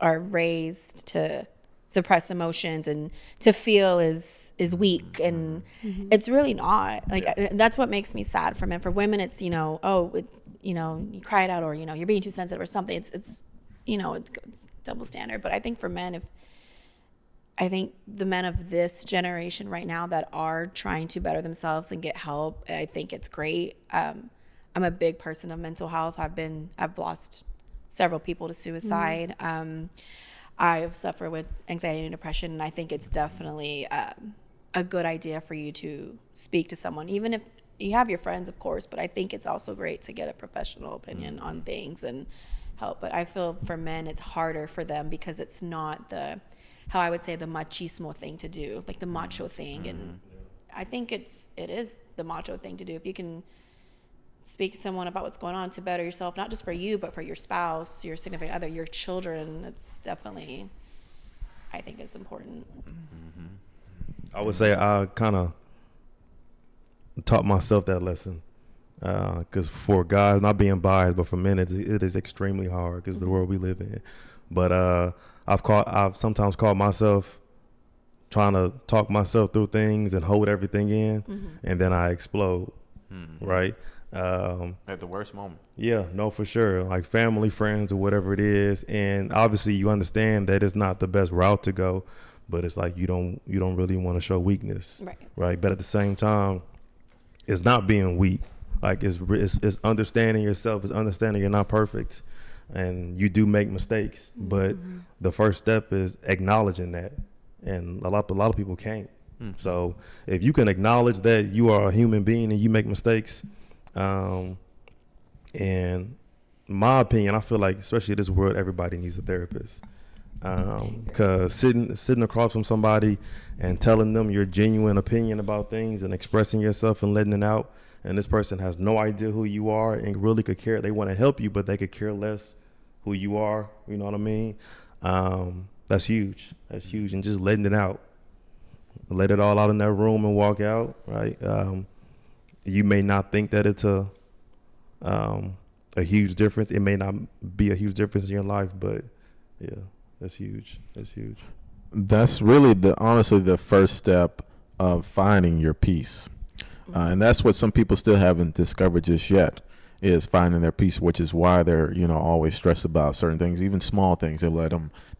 E: raised to suppress emotions and to feel is weak, and it's really not. Like that's what makes me sad for men. For women, it's you cry it out, or you're being too sensitive or something. It's double standard. But I think for men, I think the men of this generation right now that are trying to better themselves and get help, I think it's great. I'm a big person of mental health. I've lost several people to suicide. I've suffered with anxiety and depression, and I think it's definitely a good idea for you to speak to someone, even if you have your friends, of course, but I think it's also great to get a professional opinion on things and help. But I feel for men, it's harder for them because it's not how I would say the machismo thing to do, like the macho thing. And I think it is the macho thing to do. If you can speak to someone about what's going on to better yourself, not just for you, but for your spouse, your significant other, your children, it's definitely, I think it's important.
F: I would say I kind of taught myself that lesson, because for guys, not being biased, but for men, it is extremely hard because the world we live in. But I've sometimes caught myself trying to talk myself through things and hold everything in, and then I explode, right?
D: At the worst moment.
F: Yeah, no, for sure. Like family, friends, or whatever it is, and obviously you understand that it's not the best route to go, but it's like you don't really want to show weakness, right? But at the same time, it's not being weak. Like it's understanding yourself. It's understanding you're not perfect, and you do make mistakes. But the first step is acknowledging that, and a lot of people can't. So if you can acknowledge that you are a human being and you make mistakes, in my opinion, I feel like especially in this world, everybody needs a therapist. Because sitting across from somebody and telling them your genuine opinion about things and expressing yourself and letting it out, and this person has no idea who you are and really could care. They want to help you, but they could care less who you are. You know what I mean? That's huge. That's huge. And just letting it out. Let it all out in that room and walk out, right? You may not think that it's a huge difference. It may not be a huge difference in your life, but yeah. That's huge. That's huge.
D: That's really honestly the first step of finding your peace. And that's what some people still haven't discovered just yet, is finding their peace, which is why they're, always stressed about certain things, even small things. They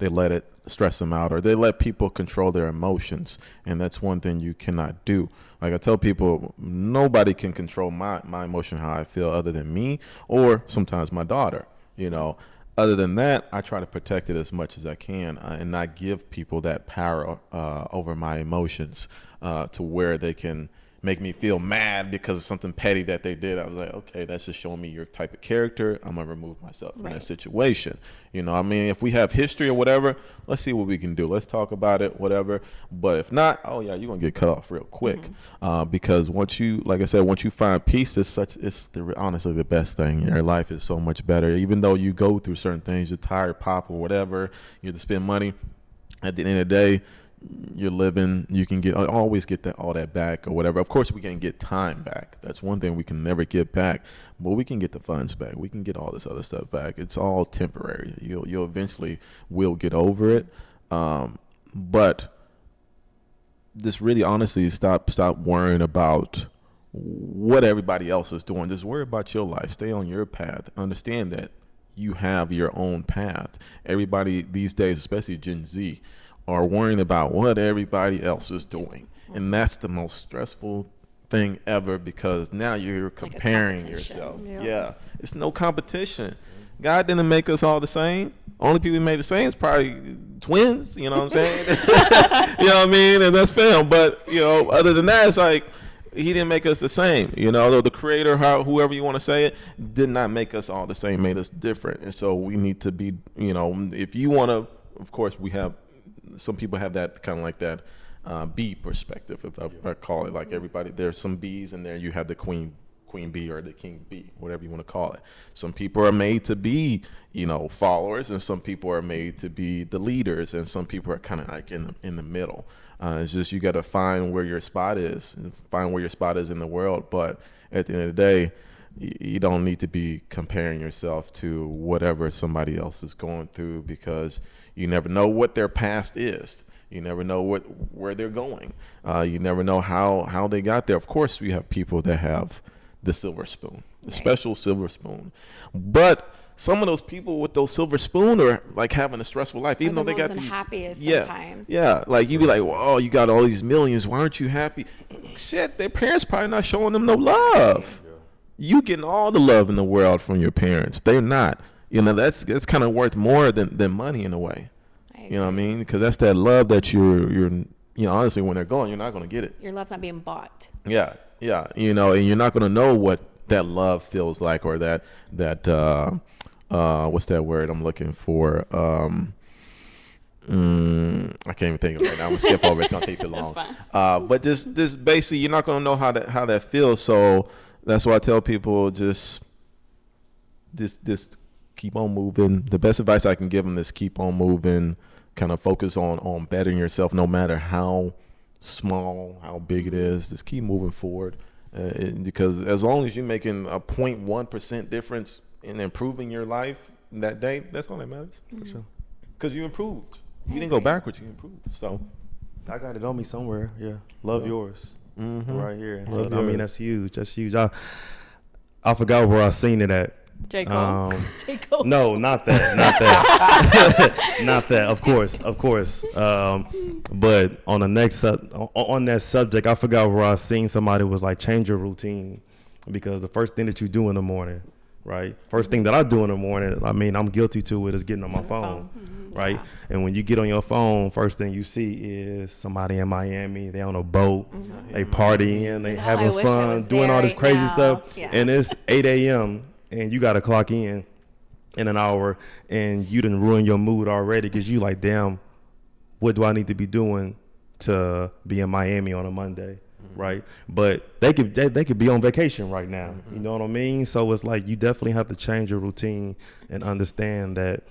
D: let it stress them out, or they let people control their emotions. And that's one thing you cannot do. Like I tell people, nobody can control my emotion, how I feel, other than me, or sometimes my daughter, Other than that, I try to protect it as much as I can, and not give people that power over my emotions to where they can make me feel mad because of something petty that they did. I was like, okay, that's just showing me your type of character. I'm going to remove myself from that situation. If we have history or whatever, let's see what we can do. Let's talk about it, whatever. But if not, oh yeah, you're going to get cut off real quick. Because once you find peace, honestly the best thing. Your life is so much better. Even though you go through certain things, you're tired, pop or whatever, you have to spend money. At the end of the day, you're living, you can always get all that back or whatever. Of course we can't get time back. That's one thing we can never get back, but we can get the funds back. We can get all this other stuff back. It's all temporary. You'll eventually will get over it. But just really honestly stop worrying about what everybody else is doing. Just worry about your life. Stay on your path. Understand that you have your own path. Everybody these days, especially Gen Z, are worrying about what everybody else is doing. And that's the most stressful thing ever, because now you're comparing yourself. Yeah. It's no competition. God didn't make us all the same. Only people he made the same is probably twins, you know what I'm saying? You know what I mean? And that's film. But, other than that, it's like he didn't make us the same. Though the creator, whoever you want to say it, did not make us all the same, made us different. And so we need to be, if you want to, of course, some people have that kind of like that bee perspective, if I call it. Like everybody, there's some bees in there. You have the queen bee or the king bee, whatever you want to call it. Some people are made to be, followers, and some people are made to be the leaders, and some people are kind of like in the middle. It's just you got to find where your spot is, and find where your spot is in the world. But at the end of the day, you don't need to be comparing yourself to whatever somebody else is going through, because you never know what their past is. You never know where they're going. You never know how they got there. Of course, we have people that have the silver spoon, the special silver spoon. But some of those people with those silver spoon are like having a stressful life, even though they got these
E: happiest sometimes.
D: Yeah, like you be like, well, you got all these millions. Why aren't you happy? Shit, their parents probably not showing them no love. You getting all the love in the world from your parents. They're not. That's kind of worth more than money in a way. You know what I mean? Because that's that love that you're honestly, when they're gone, you're not going to get it.
E: Your love's not being bought.
D: Yeah, and you're not going to know what that love feels like, or that what's that word I'm looking for? I can't even think of it right now. I'm gonna skip over. It's gonna take too long.
C: That's fine.
D: But this basically, you're not gonna know how that feels. So that's why I tell people just keep on moving. The best advice I can give them is keep on moving. Kind of focus on bettering yourself, no matter how small, how big it is. Just keep moving forward, because as long as you're making a 0.1% difference in improving your life that day, that's all that matters. For sure. Because you improved. You didn't go backwards. You improved. So
F: I got it on me somewhere. Yeah, love yours, right here. So
D: Love
F: I mean,
D: yours.
F: that's huge. That's huge. I forgot where I seen it at.
C: J. Cole.
E: Jacob.
F: No, not that. Not that. Not that. Of course. But on the next on that subject, I forgot where I seen somebody was like, change your routine, because the first thing that you do in the morning, right? First thing that I do in the morning, I mean, I'm guilty to it, is getting on my phone. Right?
E: Yeah.
F: And when you get on your phone, first thing you see is somebody in Miami. They on a boat, they partying, they
E: I
F: having
E: wish I
F: fun,
E: was
F: doing
E: there
F: all this
E: right
F: crazy
E: now.
F: stuff.
E: Yeah.
F: And it's 8 a.m. and you got to clock in an hour, and you didn't ruin your mood already, because you like, damn, what do I need to be doing to be in Miami on a Monday? Right? But they could be on vacation right now. You know what I mean? So it's like, you definitely have to change your routine and understand that,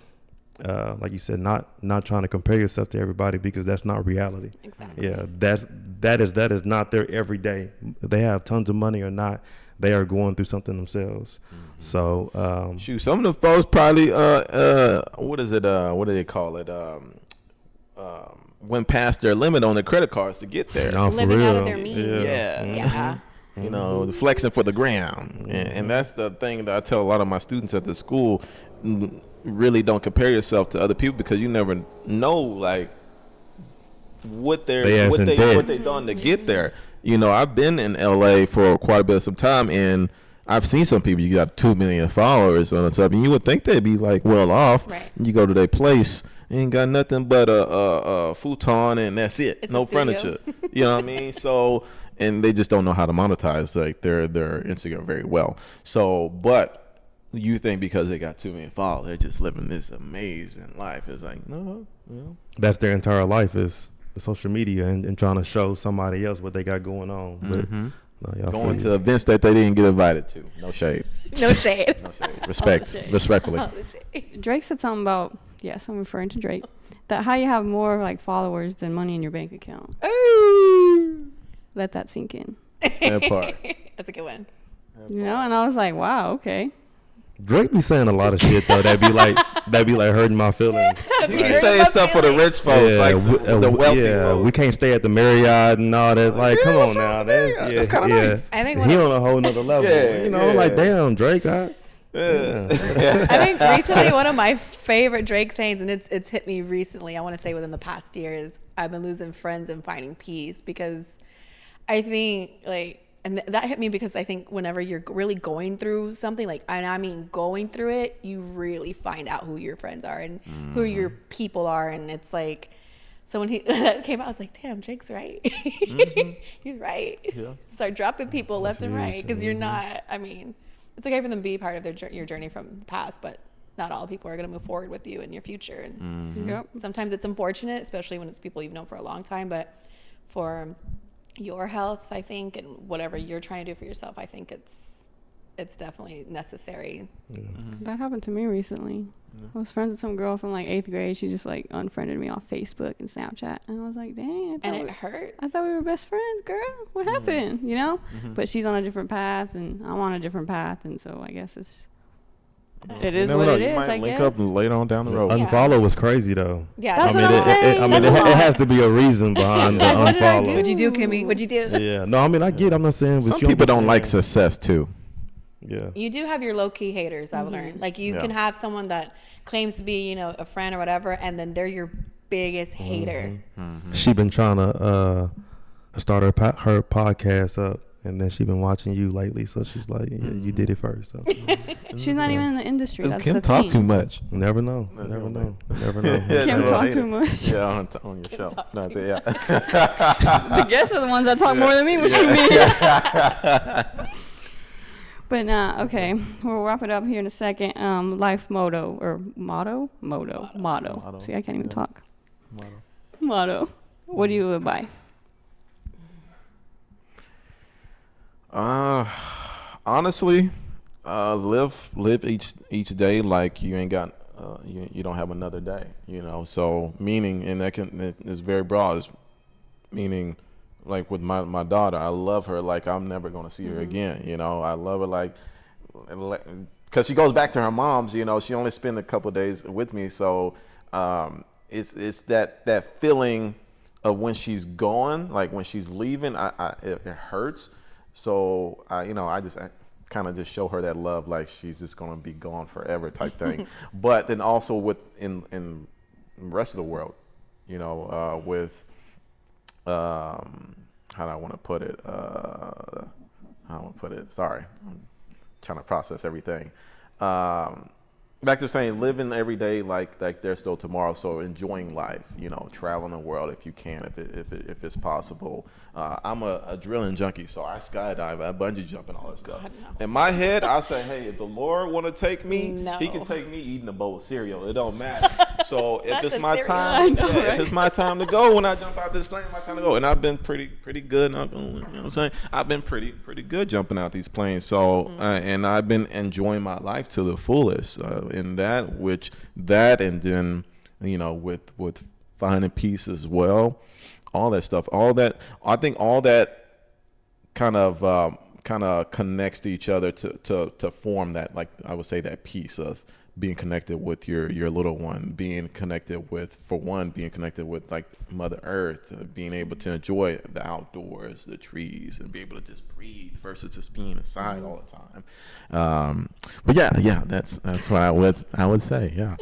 F: like you said, not trying to compare yourself to everybody, because that's not reality.
E: Exactly.
F: Yeah, that is not their everyday. They have tons of money or not, they are going through something themselves. So
D: shoot, some of the folks probably what is it? What do they call it? Went past their limit on their credit cards to get there.
F: no, for
E: Living out of
F: real.
E: their means.
D: Yeah.
E: Yeah.
D: You know, the flexing for the gram. And that's the thing that I tell a lot of my students at the school. Really don't compare yourself to other people, because you never know like what they done to get there. You know, I've been in LA for quite a bit of some time, and I've seen some people, you got 2 million followers on stuff, and you would think they'd be like well off.
E: Right.
D: You go to their place, ain't got nothing but a futon, and that's it.
E: It's
D: no
E: a studio.
D: furniture. You know what I mean? So, and they just don't know how to monetize like their Instagram very well. So, but you think because they got 2 million followers, they're just living this amazing life. It's like, no, you know.
F: That's their entire life, is the social media and trying to show somebody else what they got going on. But no, y'all
D: Going
F: feel
D: to events that they didn't get invited to. No shade.
E: No shade.
D: No shade. Respect.
C: shade.
D: Respectfully.
E: Oh, shade.
C: Drake said something about, yes, I'm referring to Drake, that how you have more like followers than money in your bank account. Let that sink in.
D: That part.
E: That's a good one.
C: You know, and I was like, wow, okay.
F: Drake be saying a lot of shit though that be like hurting my feelings.
D: You be saying stuff for the rich folks, like the wealthy folks.
F: We can't stay at the Marriott and all that. Like, come on now,
D: That's kinda nice.
E: I think
F: he on a whole nother level.
D: Yeah,
F: you know,
D: yeah.
F: like, damn, Drake.
E: I think recently one of my favorite Drake sayings, and it's hit me recently, I want to say within the past year, is I've been losing friends and finding peace, because I think like, and that hit me because I think whenever you're really going through something, like, and I mean going through it, you really find out who your friends are and who your people are. And it's like, so when that came out, I was like, damn, Drake's right. You're right.
D: Yeah.
E: Start dropping people left and
F: huge.
E: right, because you're not, I mean, it's okay for them to be part of your journey from the past, but not all people are going to move forward with you in your future. And
C: Yep.
E: sometimes it's unfortunate, especially when it's people you've known for a long time, but for your health, I think, and whatever you're trying to do for yourself, I think it's definitely necessary.
C: That happened to me recently. I was friends with some girl from like 8th grade. She just like unfriended me off Facebook and Snapchat. And I was like, dang.
E: And it hurts.
C: I thought we were best friends, girl. What happened? You know? But she's on a different path and I'm on a different path. And so I guess it is what it
D: You
C: is,
D: might
C: I
D: link
C: guess.
D: up later on down the road.
E: Yeah.
F: Unfollow was crazy though.
E: Yeah,
C: That's
F: I mean,
C: what I'm saying.
F: I mean,
C: That's
F: it
C: why.
F: has to be a reason behind the
C: Like, what did I do?
F: unfollow.
E: What'd you do, Kimmy? What'd you do?
F: Yeah, no, I mean, I get. I'm not saying. But
D: Some
F: you
D: people don't
F: understand.
D: like success too.
F: Yeah.
E: You do have your low-key haters, I've learned. Like, you can have someone that claims to be, a friend or whatever, and then they're your biggest hater.
F: She been trying to start her podcast up, And then she been watching you lately, so she's like, yeah, you did it first. So.
C: She's not even in the industry. That's
D: Kim
C: the
D: talk
C: thing.
D: too much.
F: Never know. Never know. Never know.
C: Kim
D: Yeah,
C: talk
D: hate
C: too
D: it.
C: much.
D: Yeah, on your show. No, yeah.
C: The guests are the ones that talk more than me. What you mean? But nah, okay. We'll wrap it up here in a second. Life motto or motto? Motto. See, I can't even talk. Motto. What do you live by?
D: Honestly, live each day like you ain't got you don't have another day. You know, so meaning, and it's very broad. It's meaning, like with my daughter, I love her like I'm never gonna see her again. You know, I love her like because she goes back to her mom's. You know, she only spent a couple of days with me, so it's that feeling of when she's gone, like when she's leaving, it hurts. So I kind of just show her that love, like she's just gonna be gone forever type thing. But then also in the rest of the world, you know, with how do I want to put it? Sorry, I'm trying to process everything. Back to saying living every day like there's still tomorrow. So enjoying life, you know, traveling the world if you can, if it's possible. I'm a drilling junkie, so I skydive, I bungee jump and all that stuff.
E: God, no.
D: In my head, I say, hey, if the Lord want to take me,
E: No.
D: He can take me eating a bowl of cereal. It don't matter. So if
E: That's
D: it's
E: a
D: my
E: cereal.
D: time,
C: I know, right?
D: if it's my time to go, when I jump out this plane, my time to go. And I've been pretty good. You know what I'm saying? I've been pretty good jumping out these planes. So and I've been enjoying my life to the fullest in that, and then you know with finding peace as well, all that stuff, I think all that kind of connects to each other to form that, like I would say, that piece of being connected with your little one, being connected with like Mother Earth, being able to enjoy the outdoors, the trees, and be able to just breathe versus just being inside all the time. But yeah, that's what I would say. Yeah.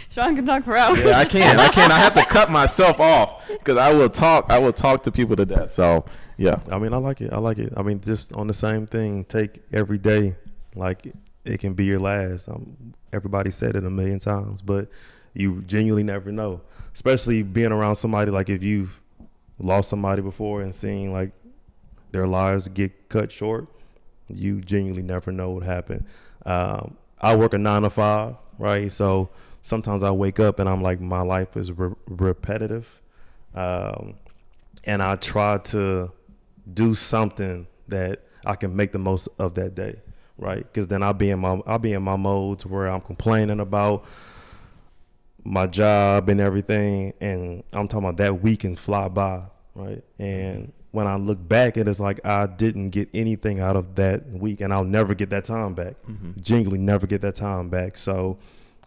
C: Shaun can talk for hours.
D: Yeah, I can. I have to cut myself off because I will talk to people to death. So yeah.
F: I mean, I like it. I mean, just on the same thing, take every day like it can be your last. Everybody said it a million times, but you genuinely never know. Especially being around somebody, like if you've lost somebody before and seeing like their lives get cut short, you genuinely never know what happened. I work a 9 to 5, right? So sometimes I wake up and I'm like, my life is repetitive. And I try to do something that I can make the most of that day, right? Because then I'll be in my modes where I'm complaining about my job and everything, and I'm talking about that week can fly by, right? And when I look back, it is like I didn't get anything out of that week, and I'll never get that time back. Genuinely never get that time back. So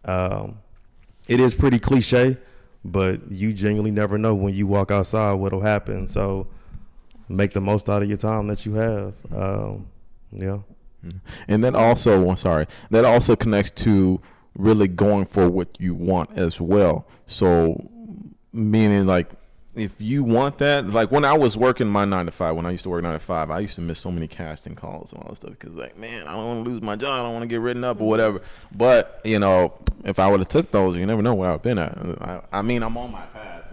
F: it is pretty cliche, but you genuinely never know when you walk outside what'll happen. So make the most out of your time that you have. Yeah.
D: And that also connects to really going for what you want as well. So meaning, like, if you want that, like when I was working my 9 to 5, when I used to work 9 to 5, I used to miss so many casting calls and all that stuff because, like, man, I don't want to lose my job, I don't want to get written up or whatever. But you know, if I would have took those, you never know where I've been at. I mean, I'm on my path.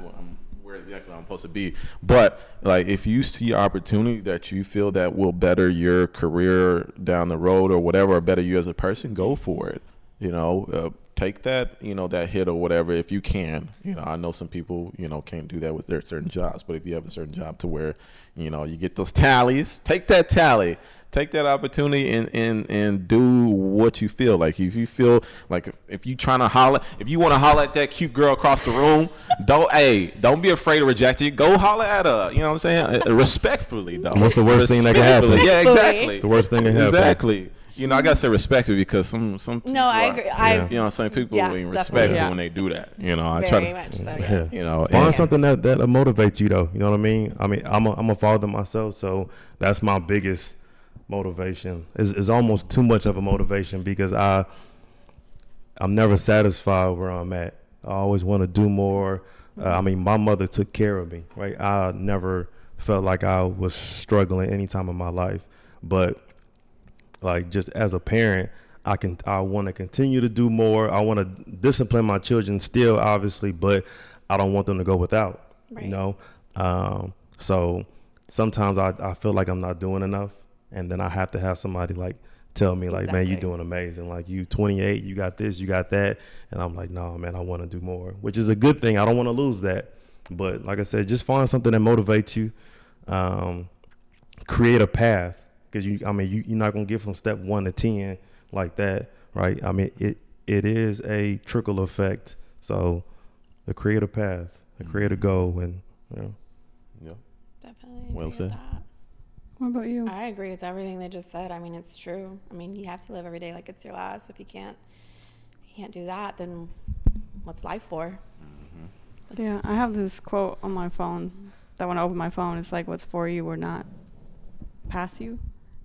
D: Where exactly I'm supposed to be. But like, if you see opportunity that you feel that will better your career down the road or whatever, or better you as a person, go for it. You know, take that, you know, that hit or whatever if you can. You know, I know some people, you know, can't do that with their certain jobs, but if you have a certain job to where, you know, you get those tallies, take that tally. Take that opportunity and do what you feel like. If you feel like if you trying to holler, if you want to holler at that cute girl across the room, don't be afraid to reject it. Go holler at her. You know what I'm saying? Respectfully, though.
F: What's the worst thing that can happen?
D: Yeah, exactly.
F: The worst thing that can happen.
D: Exactly. You know, I gotta say respectfully because some people
E: No, I agree.
D: you know what I'm saying? People ain't respectful
C: Yeah.
D: when they do that. You know, I
E: Very
D: try to,
E: much so.
F: Yeah.
E: Yes.
D: you know,
F: Find
D: and-
F: something that motivates you, though. You know what I mean? I'm a father myself, so that's my biggest motivation. Is almost too much of a motivation because I'm never satisfied where I'm at. I always want to do more. I mean, my mother took care of me, right? I never felt like I was struggling any time in my life. But like just as a parent, I want to continue to do more. I want to discipline my children still, obviously, but I don't want them to go without,
E: Right.
F: you know? So sometimes I feel like I'm not doing enough. And then I have to have somebody like tell me like, man, you're
E: Exactly.
F: doing amazing. Like you 28, you got this, you got that. And I'm like, no, man, I want to do more, which is a good thing. I don't want to lose that. But like I said, just find something that motivates you. Create a path, because you're not going to get from step 1 to 10 like that, right? I mean, it is a trickle effect. So to create a path, to create a goal, and you know.
D: Yeah.
E: Definitely.
D: Well
E: agree with
D: said.
E: that.
C: What about you?
E: I agree with everything they just said. I mean, it's true. I mean, you have to live every day like it's your last. If you can't do that, then what's life for?
C: Yeah, I have this quote on my phone that when I open my phone, it's like, what's for you will not pass you.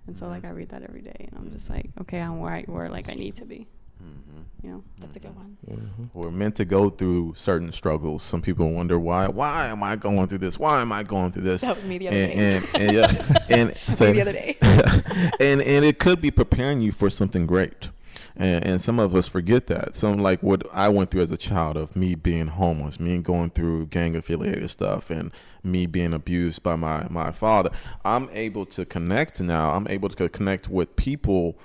C: And so, like, I read that every day, and I'm just like, okay, I'm right where, like, I need to be. You know?
E: That's a good one.
D: We're meant to go through certain struggles. Some people wonder why am I going through this? Why am I going through this?
E: That was me the other day.
D: And yeah, and so
E: The other day.
D: and it could be preparing you for something great. And some of us forget that. Some like what I went through as a child of me being homeless, me going through gang affiliated stuff, and me being abused by my father. I'm able to connect now. I'm able to connect with people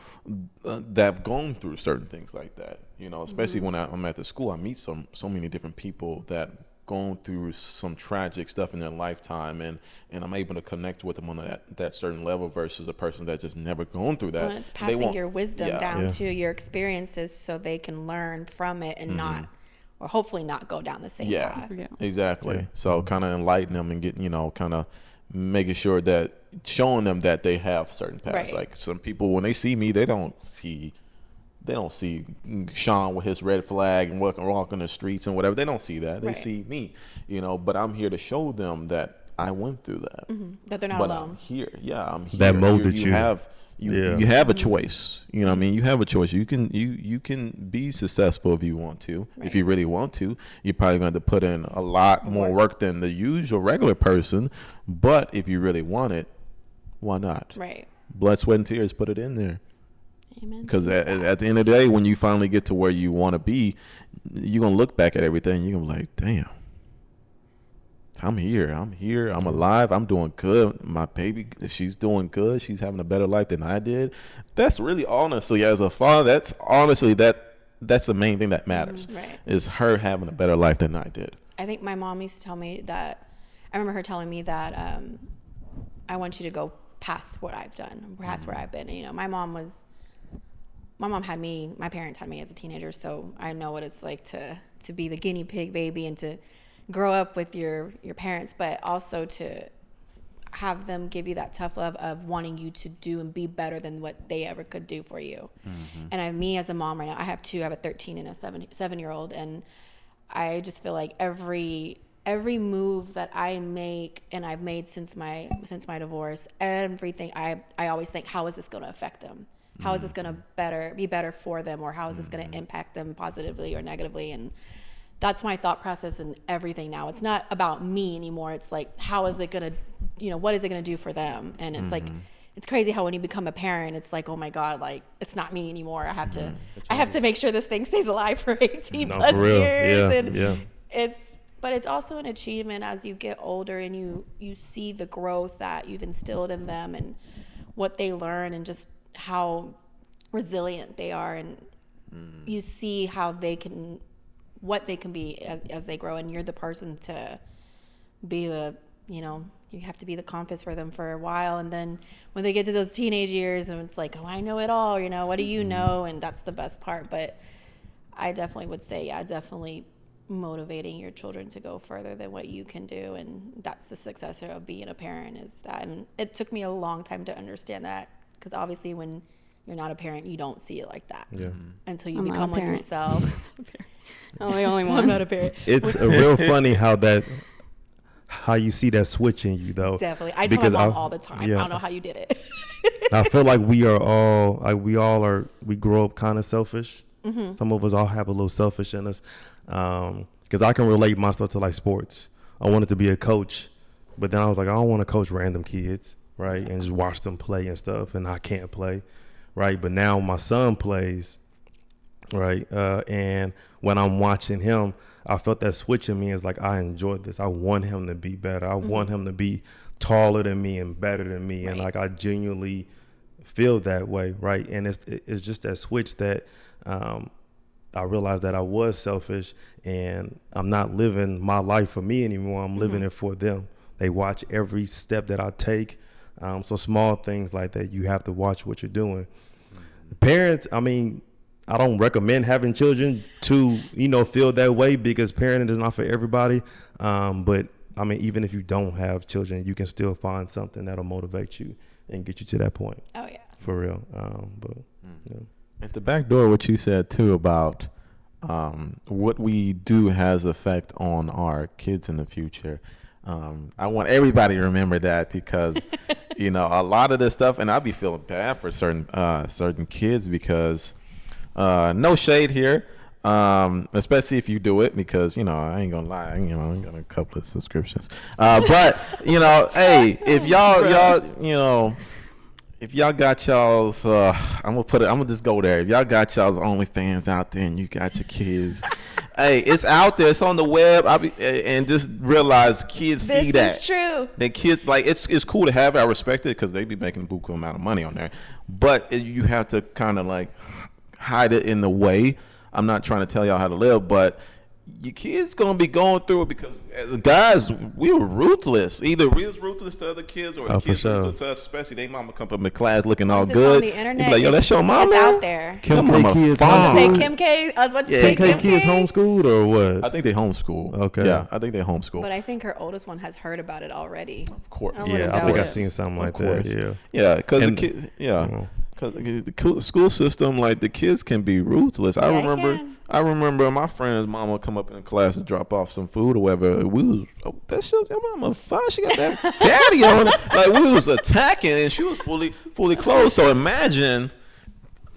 D: that have gone through certain things like that. You know, especially when I'm at the school, I meet so many different people that gone through some tragic stuff in their lifetime, and I'm able to connect with them on that certain level versus a person that just never gone through that.
E: Well, it's passing your wisdom down
F: Yeah.
E: to your experiences so they can learn from it and not, or hopefully not go down the same path.
C: Yeah.
D: Exactly. So kind of enlighten them and get, kind of making sure that showing them that they have certain paths.
E: Right.
D: Like some people, when they see me, they don't see Shaun with his red flag and walking the streets and whatever. They don't see that. They
E: Right.
D: see me, but I'm here to show them that I went through that.
E: That they're not
D: But
E: alone.
D: I'm here. Yeah, I'm here.
F: That molded you.
D: You have a choice. You know what I mean? You have a choice. You can be successful if you want to. If you really want to. You're probably going to have to put in a lot more work than the usual regular person. But if you really want it, why not?
E: Right.
D: Blood, sweat, and tears, put it in there.
E: Amen.
D: Because at the end of the day, when you finally get to where you want to be, you're going to look back at everything and you're going to be like, damn. I'm here. I'm alive. I'm doing good. My baby, she's doing good. She's having a better life than I did. That's really honestly, as a father, that's the main thing that matters.
E: Right.
D: Is her having a better life than I did.
E: I think my mom used to tell me that, I remember her telling me that I want you to go past what I've done, past where I've been. And, my parents had me as a teenager, so I know what it's like to be the guinea pig baby and to grow up with your parents, but also to have them give you that tough love of wanting you to do and be better than what they ever could do for you. And me as a mom right now, I have two. I have a 13 and a 7-year-old, and I just feel like every move that I make and I've made since my divorce, everything I always think, how is this going to affect them? How is this going to be better for them, or how is this going to impact them positively or negatively? And that's my thought process in everything now. It's not about me anymore. It's like, how is it going to, what is it going to do for them? And it's like, it's crazy how when you become a parent, it's like, oh my God, like it's not me anymore. I have to make sure this thing stays alive for 18
F: No,
E: plus
F: for real.
E: years.
F: Yeah,
E: And
F: yeah.
E: but it's also an achievement as you get older and you see the growth that you've instilled in them and what they learn and just how resilient they are, and you see how what they can be as they grow, and you're the person to be you have to be the compass for them for a while, and then when they get to those teenage years and it's like, oh, I know it all, what do you know? And that's the best part. But I definitely would say, definitely motivating your children to go further than what you can do, and that's the success of being a parent, is that. And it took me a long time to understand that, because obviously when you're not a parent, you don't see it like that until you
C: I'm not
E: become
C: a
E: one
C: parent.
E: yourself.
C: I'm the only
E: I'm
C: one.
E: not a parent.
F: It's a real funny how you see that switch in you, though.
E: Definitely. I tell my mom all the time.
F: yeah.
E: I don't know how you did it.
F: I feel like we grow up kind of selfish. Some of us all have a little selfish in us. Because I can relate my stuff to like sports. I wanted to be a coach, But then I was like, I don't want to coach random kids, right? And just watch them play and stuff, and I can't play, right? But now my son plays, right? And when I'm watching him, I felt that switch in me is like, I enjoyed this. I want him to be better. I want him to be taller than me and better than me. And like, I genuinely feel that way, right? And it's just that switch that I realized that I was selfish and I'm not living my life for me anymore. I'm living it for them. They watch every step that I take. So small things like that, you have to watch what you're doing. Parents, I mean, I don't recommend having children to, feel that way, because parenting is not for everybody. But I mean, even if you don't have children, you can still find something that'll motivate you and get you to that point.
E: Oh yeah.
F: For real.
D: At the back door, what you said too about what we do has effect on our kids in the future. I want everybody to remember that, because a lot of this stuff, and I'll be feeling bad for certain kids, because no shade here, especially if you do it, because I ain't gonna lie, I got a couple of subscriptions, but hey, if y'all if y'all got y'all's, I'm gonna just go there. If y'all got y'all's OnlyFans out there and you got your kids, hey, it's out there. It's on the web. And just realize kids see that.
E: This is true.
D: The kids, like, it's cool to have it. I respect it, because they be making a buku amount of money on there. But you have to kind of like hide it in the way. I'm not trying to tell y'all how to live, but your kids gonna be going through it, because as guys, we were ruthless. Either we was ruthless to other kids, or the kids were ruthless to us. Especially they mama come up in class looking all good.
E: On the internet,
D: you be like, yo, that's your mama.
E: It's out there.
F: Kim K kids.
E: I was about to say
F: Kim K kids homeschooled or what?
D: I think they homeschool.
F: Okay.
D: Yeah, I think they homeschool.
E: But I think her oldest one has heard about it already.
D: Of course.
F: Yeah, I think I've seen something like that. Yeah.
D: Yeah, because the kid. Yeah. Because the school system, like, the kids can be ruthless. I remember my friend's mama come up in the class and drop off some food or whatever. We was, that mama fine. She got that daddy on it. Like, we was attacking, and she was fully clothed. So imagine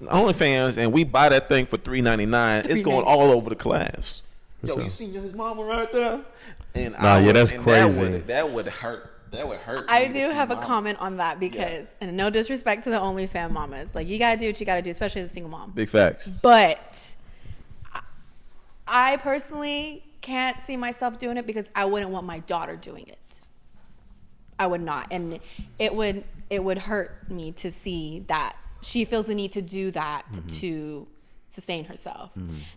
D: OnlyFans, and we buy that thing for $3.99. It's going all over the class. Yo, you seen his mama right there? And
F: that's crazy.
D: That would hurt. That would hurt.
E: I do have a comment on that, because, and no disrespect to the OnlyFans mamas, like, you gotta do what you gotta do, especially as a single mom.
D: Big facts.
E: But I personally can't see myself doing it, because I wouldn't want my daughter doing it. I would not, and it would hurt me to see that she feels the need to do that to sustain herself.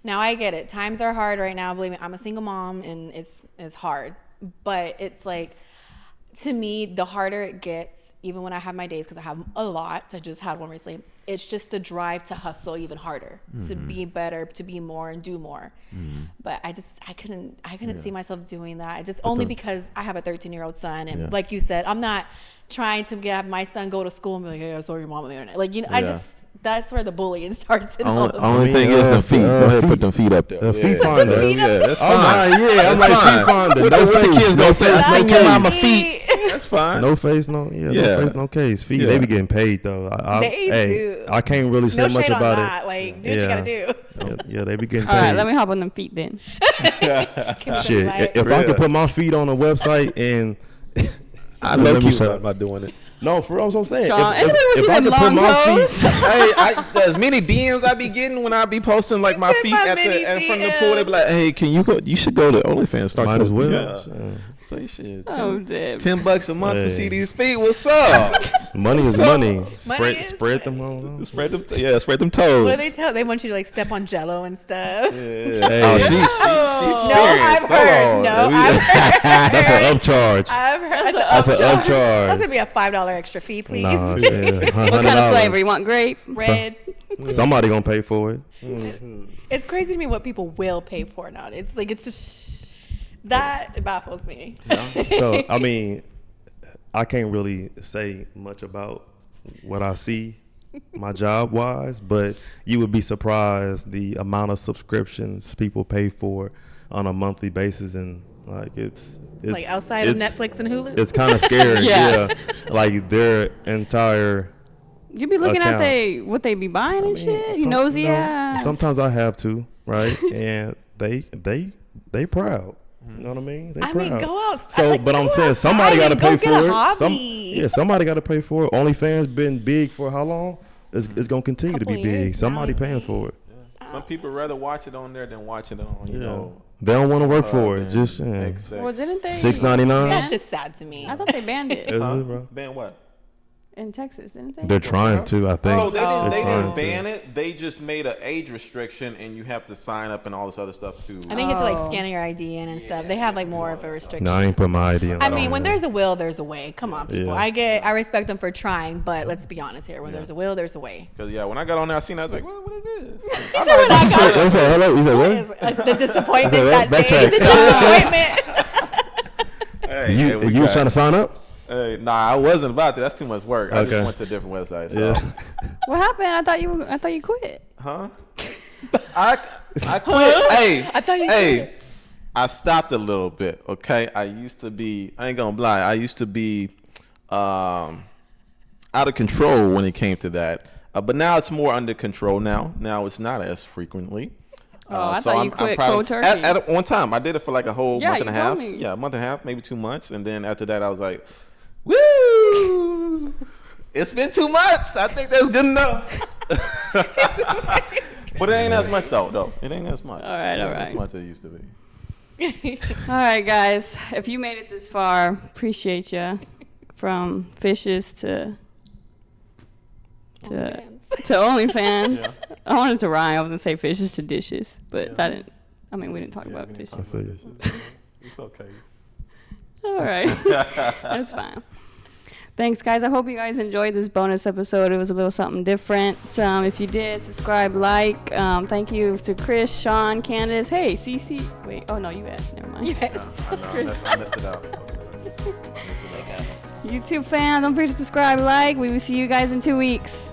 E: Now I get it. Times are hard right now. Believe me, I'm a single mom, and it's hard. But it's like, to me, the harder it gets, even when I have my days, because I have a lot, I just had one recently, it's just the drive to hustle even harder, to be better, to be more and do more. But I couldn't see myself doing that. Only because I have a 13-year-old son, and like you said, I'm not trying to have my son go to school and be like, hey, I saw your mom on the internet. Like, that's where the bullying starts.
D: Only thing is the feet. Go ahead, put them feet up there.
F: The feet finder.
D: Yeah, that's fine.
F: I'm like, feet finder.
D: What the kids gonna say? I seen your mama feet. That's fine.
F: No face, no face, no case. Feet, they be getting paid though.
E: They do.
F: I can't really say much about it.
E: Like, do what you gotta do.
F: Yeah, they be getting paid.
C: All right, let me hop on them feet then.
F: Shit, if I could put my feet on a website and
D: I love you about doing it.
F: No, for real, that's what I'm saying.
C: Shaun,
F: if I could put my feet,
D: hey, as many DMs I be getting when I be posting like my feet at from the pool, they be like, hey, can you go? You should go to OnlyFans. Start
F: might as well.
D: Yeah. Say shit.
C: Oh, damn.
D: $10 a month to see these feet. What's up?
F: Money is money.
E: Spread
F: them on.
D: Spread them. Spread them toes.
E: What do they tell? They want you to like step on Jello and stuff.
D: Yeah.
F: Hey.
D: She
E: No, I've heard.
F: That's an upcharge.
E: I've heard.
F: That's an upcharge.
E: That's gonna be a $5 extra fee, please.
F: Nah,
C: What kind of flavor? You want grape?
E: Red.
F: Somebody gonna pay for it.
E: It's crazy to me what people will pay for now. It's like, it's just, that baffles me.
F: So I mean, I can't really say much about what I see my job wise, but you would be surprised the amount of subscriptions people pay for on a monthly basis, and like it's
E: like outside of Netflix and Hulu.
F: It's kind of scary.
C: Yes.
F: Yeah, like their entire.
C: You be looking
F: account.
C: at what they be buying and shit. You nosy ass.
F: Sometimes I have to, right? And they proud. You know what I mean? They
E: I mean,
F: proud.
E: go out.
F: So,
E: like,
F: but I'm
E: go
F: saying
E: outside
F: somebody got to
E: and go
F: pay
E: get
F: for
E: a
F: it.
E: hobby.
F: Somebody got to pay for it. OnlyFans been big for how long? It's gonna continue to be
E: Couple
F: big.
E: years
F: Somebody
E: now, I
F: paying
E: think.
F: for it.
D: Some people rather watch it on there than watch it on, you know.
F: They don't want to work for it.
D: and
F: Just
D: XX.
C: Well, didn't they?
F: $6.99.
E: That's just sad to me.
C: I thought they banned it
F: Is it, bro?
D: Ban what?
C: in Texas, didn't they?
F: They're trying to. I think.
D: Oh, they didn't. They
F: trying
D: didn't
F: to.
D: ban it. They just made an age restriction, and you have to sign up and all this other stuff too.
E: I think you have to like
C: Oh.
E: scan your ID in and stuff. They have like more of a restriction.
F: No, I ain't put my ID on.
E: I mean, when there's a will, there's a way. Come on, people.
F: Yeah.
E: I respect them for trying, but let's be honest here. When there's a will, there's a way.
D: Because when I got on there, I seen. I was like, what is this?
E: He said when I got
F: You said hello. You said
E: it,
F: what?
E: the disappointment
F: Is
E: that
F: that
E: day.
F: backtrack?
E: The disappointment.
D: Hey,
F: You was trying to sign up?
D: Hey, nah, I wasn't about to. That's too much work. I
F: Okay.
D: just went to a different website. So.
F: Yeah.
C: What happened? I thought you quit.
D: Huh? I quit. Hey,
E: I thought you
D: hey, I stopped a little bit. Okay, I used to be. I ain't gonna lie. I used to be out of control when it came to that. But now it's more under control. Now it's not as frequently.
C: Oh, I
D: so
C: thought you quit cold turkey.
D: At one time, I did it for like a whole
C: Yeah,
D: month and a
C: you told
D: half.
C: me.
D: Yeah, a month and a half, maybe 2 months, and then after that, I was like, "Woo! It's been 2 months. I think that's good enough." But it ain't as much though. It ain't as much.
C: All right,
D: It ain't
C: all right.
D: as much as it used to be.
C: All right, guys. If you made it this far, appreciate you. From fishes to OnlyFans.
D: Yeah.
C: I wanted to rhyme. I was gonna say fishes to dishes, but that didn't. I mean, we didn't talk about dishes.
F: I feel you.
D: It's okay.
C: All right, that's fine. Thanks, guys. I hope you guys enjoyed this bonus episode. It was a little something different. If you did, subscribe, like. Thank you to Chris, Shaun, Candis. Hey, CC. Wait. Oh no, you asked. Never mind.
E: Yes.
D: I messed it up.
C: YouTube fans, don't forget to subscribe, like. We will see you guys in 2 weeks.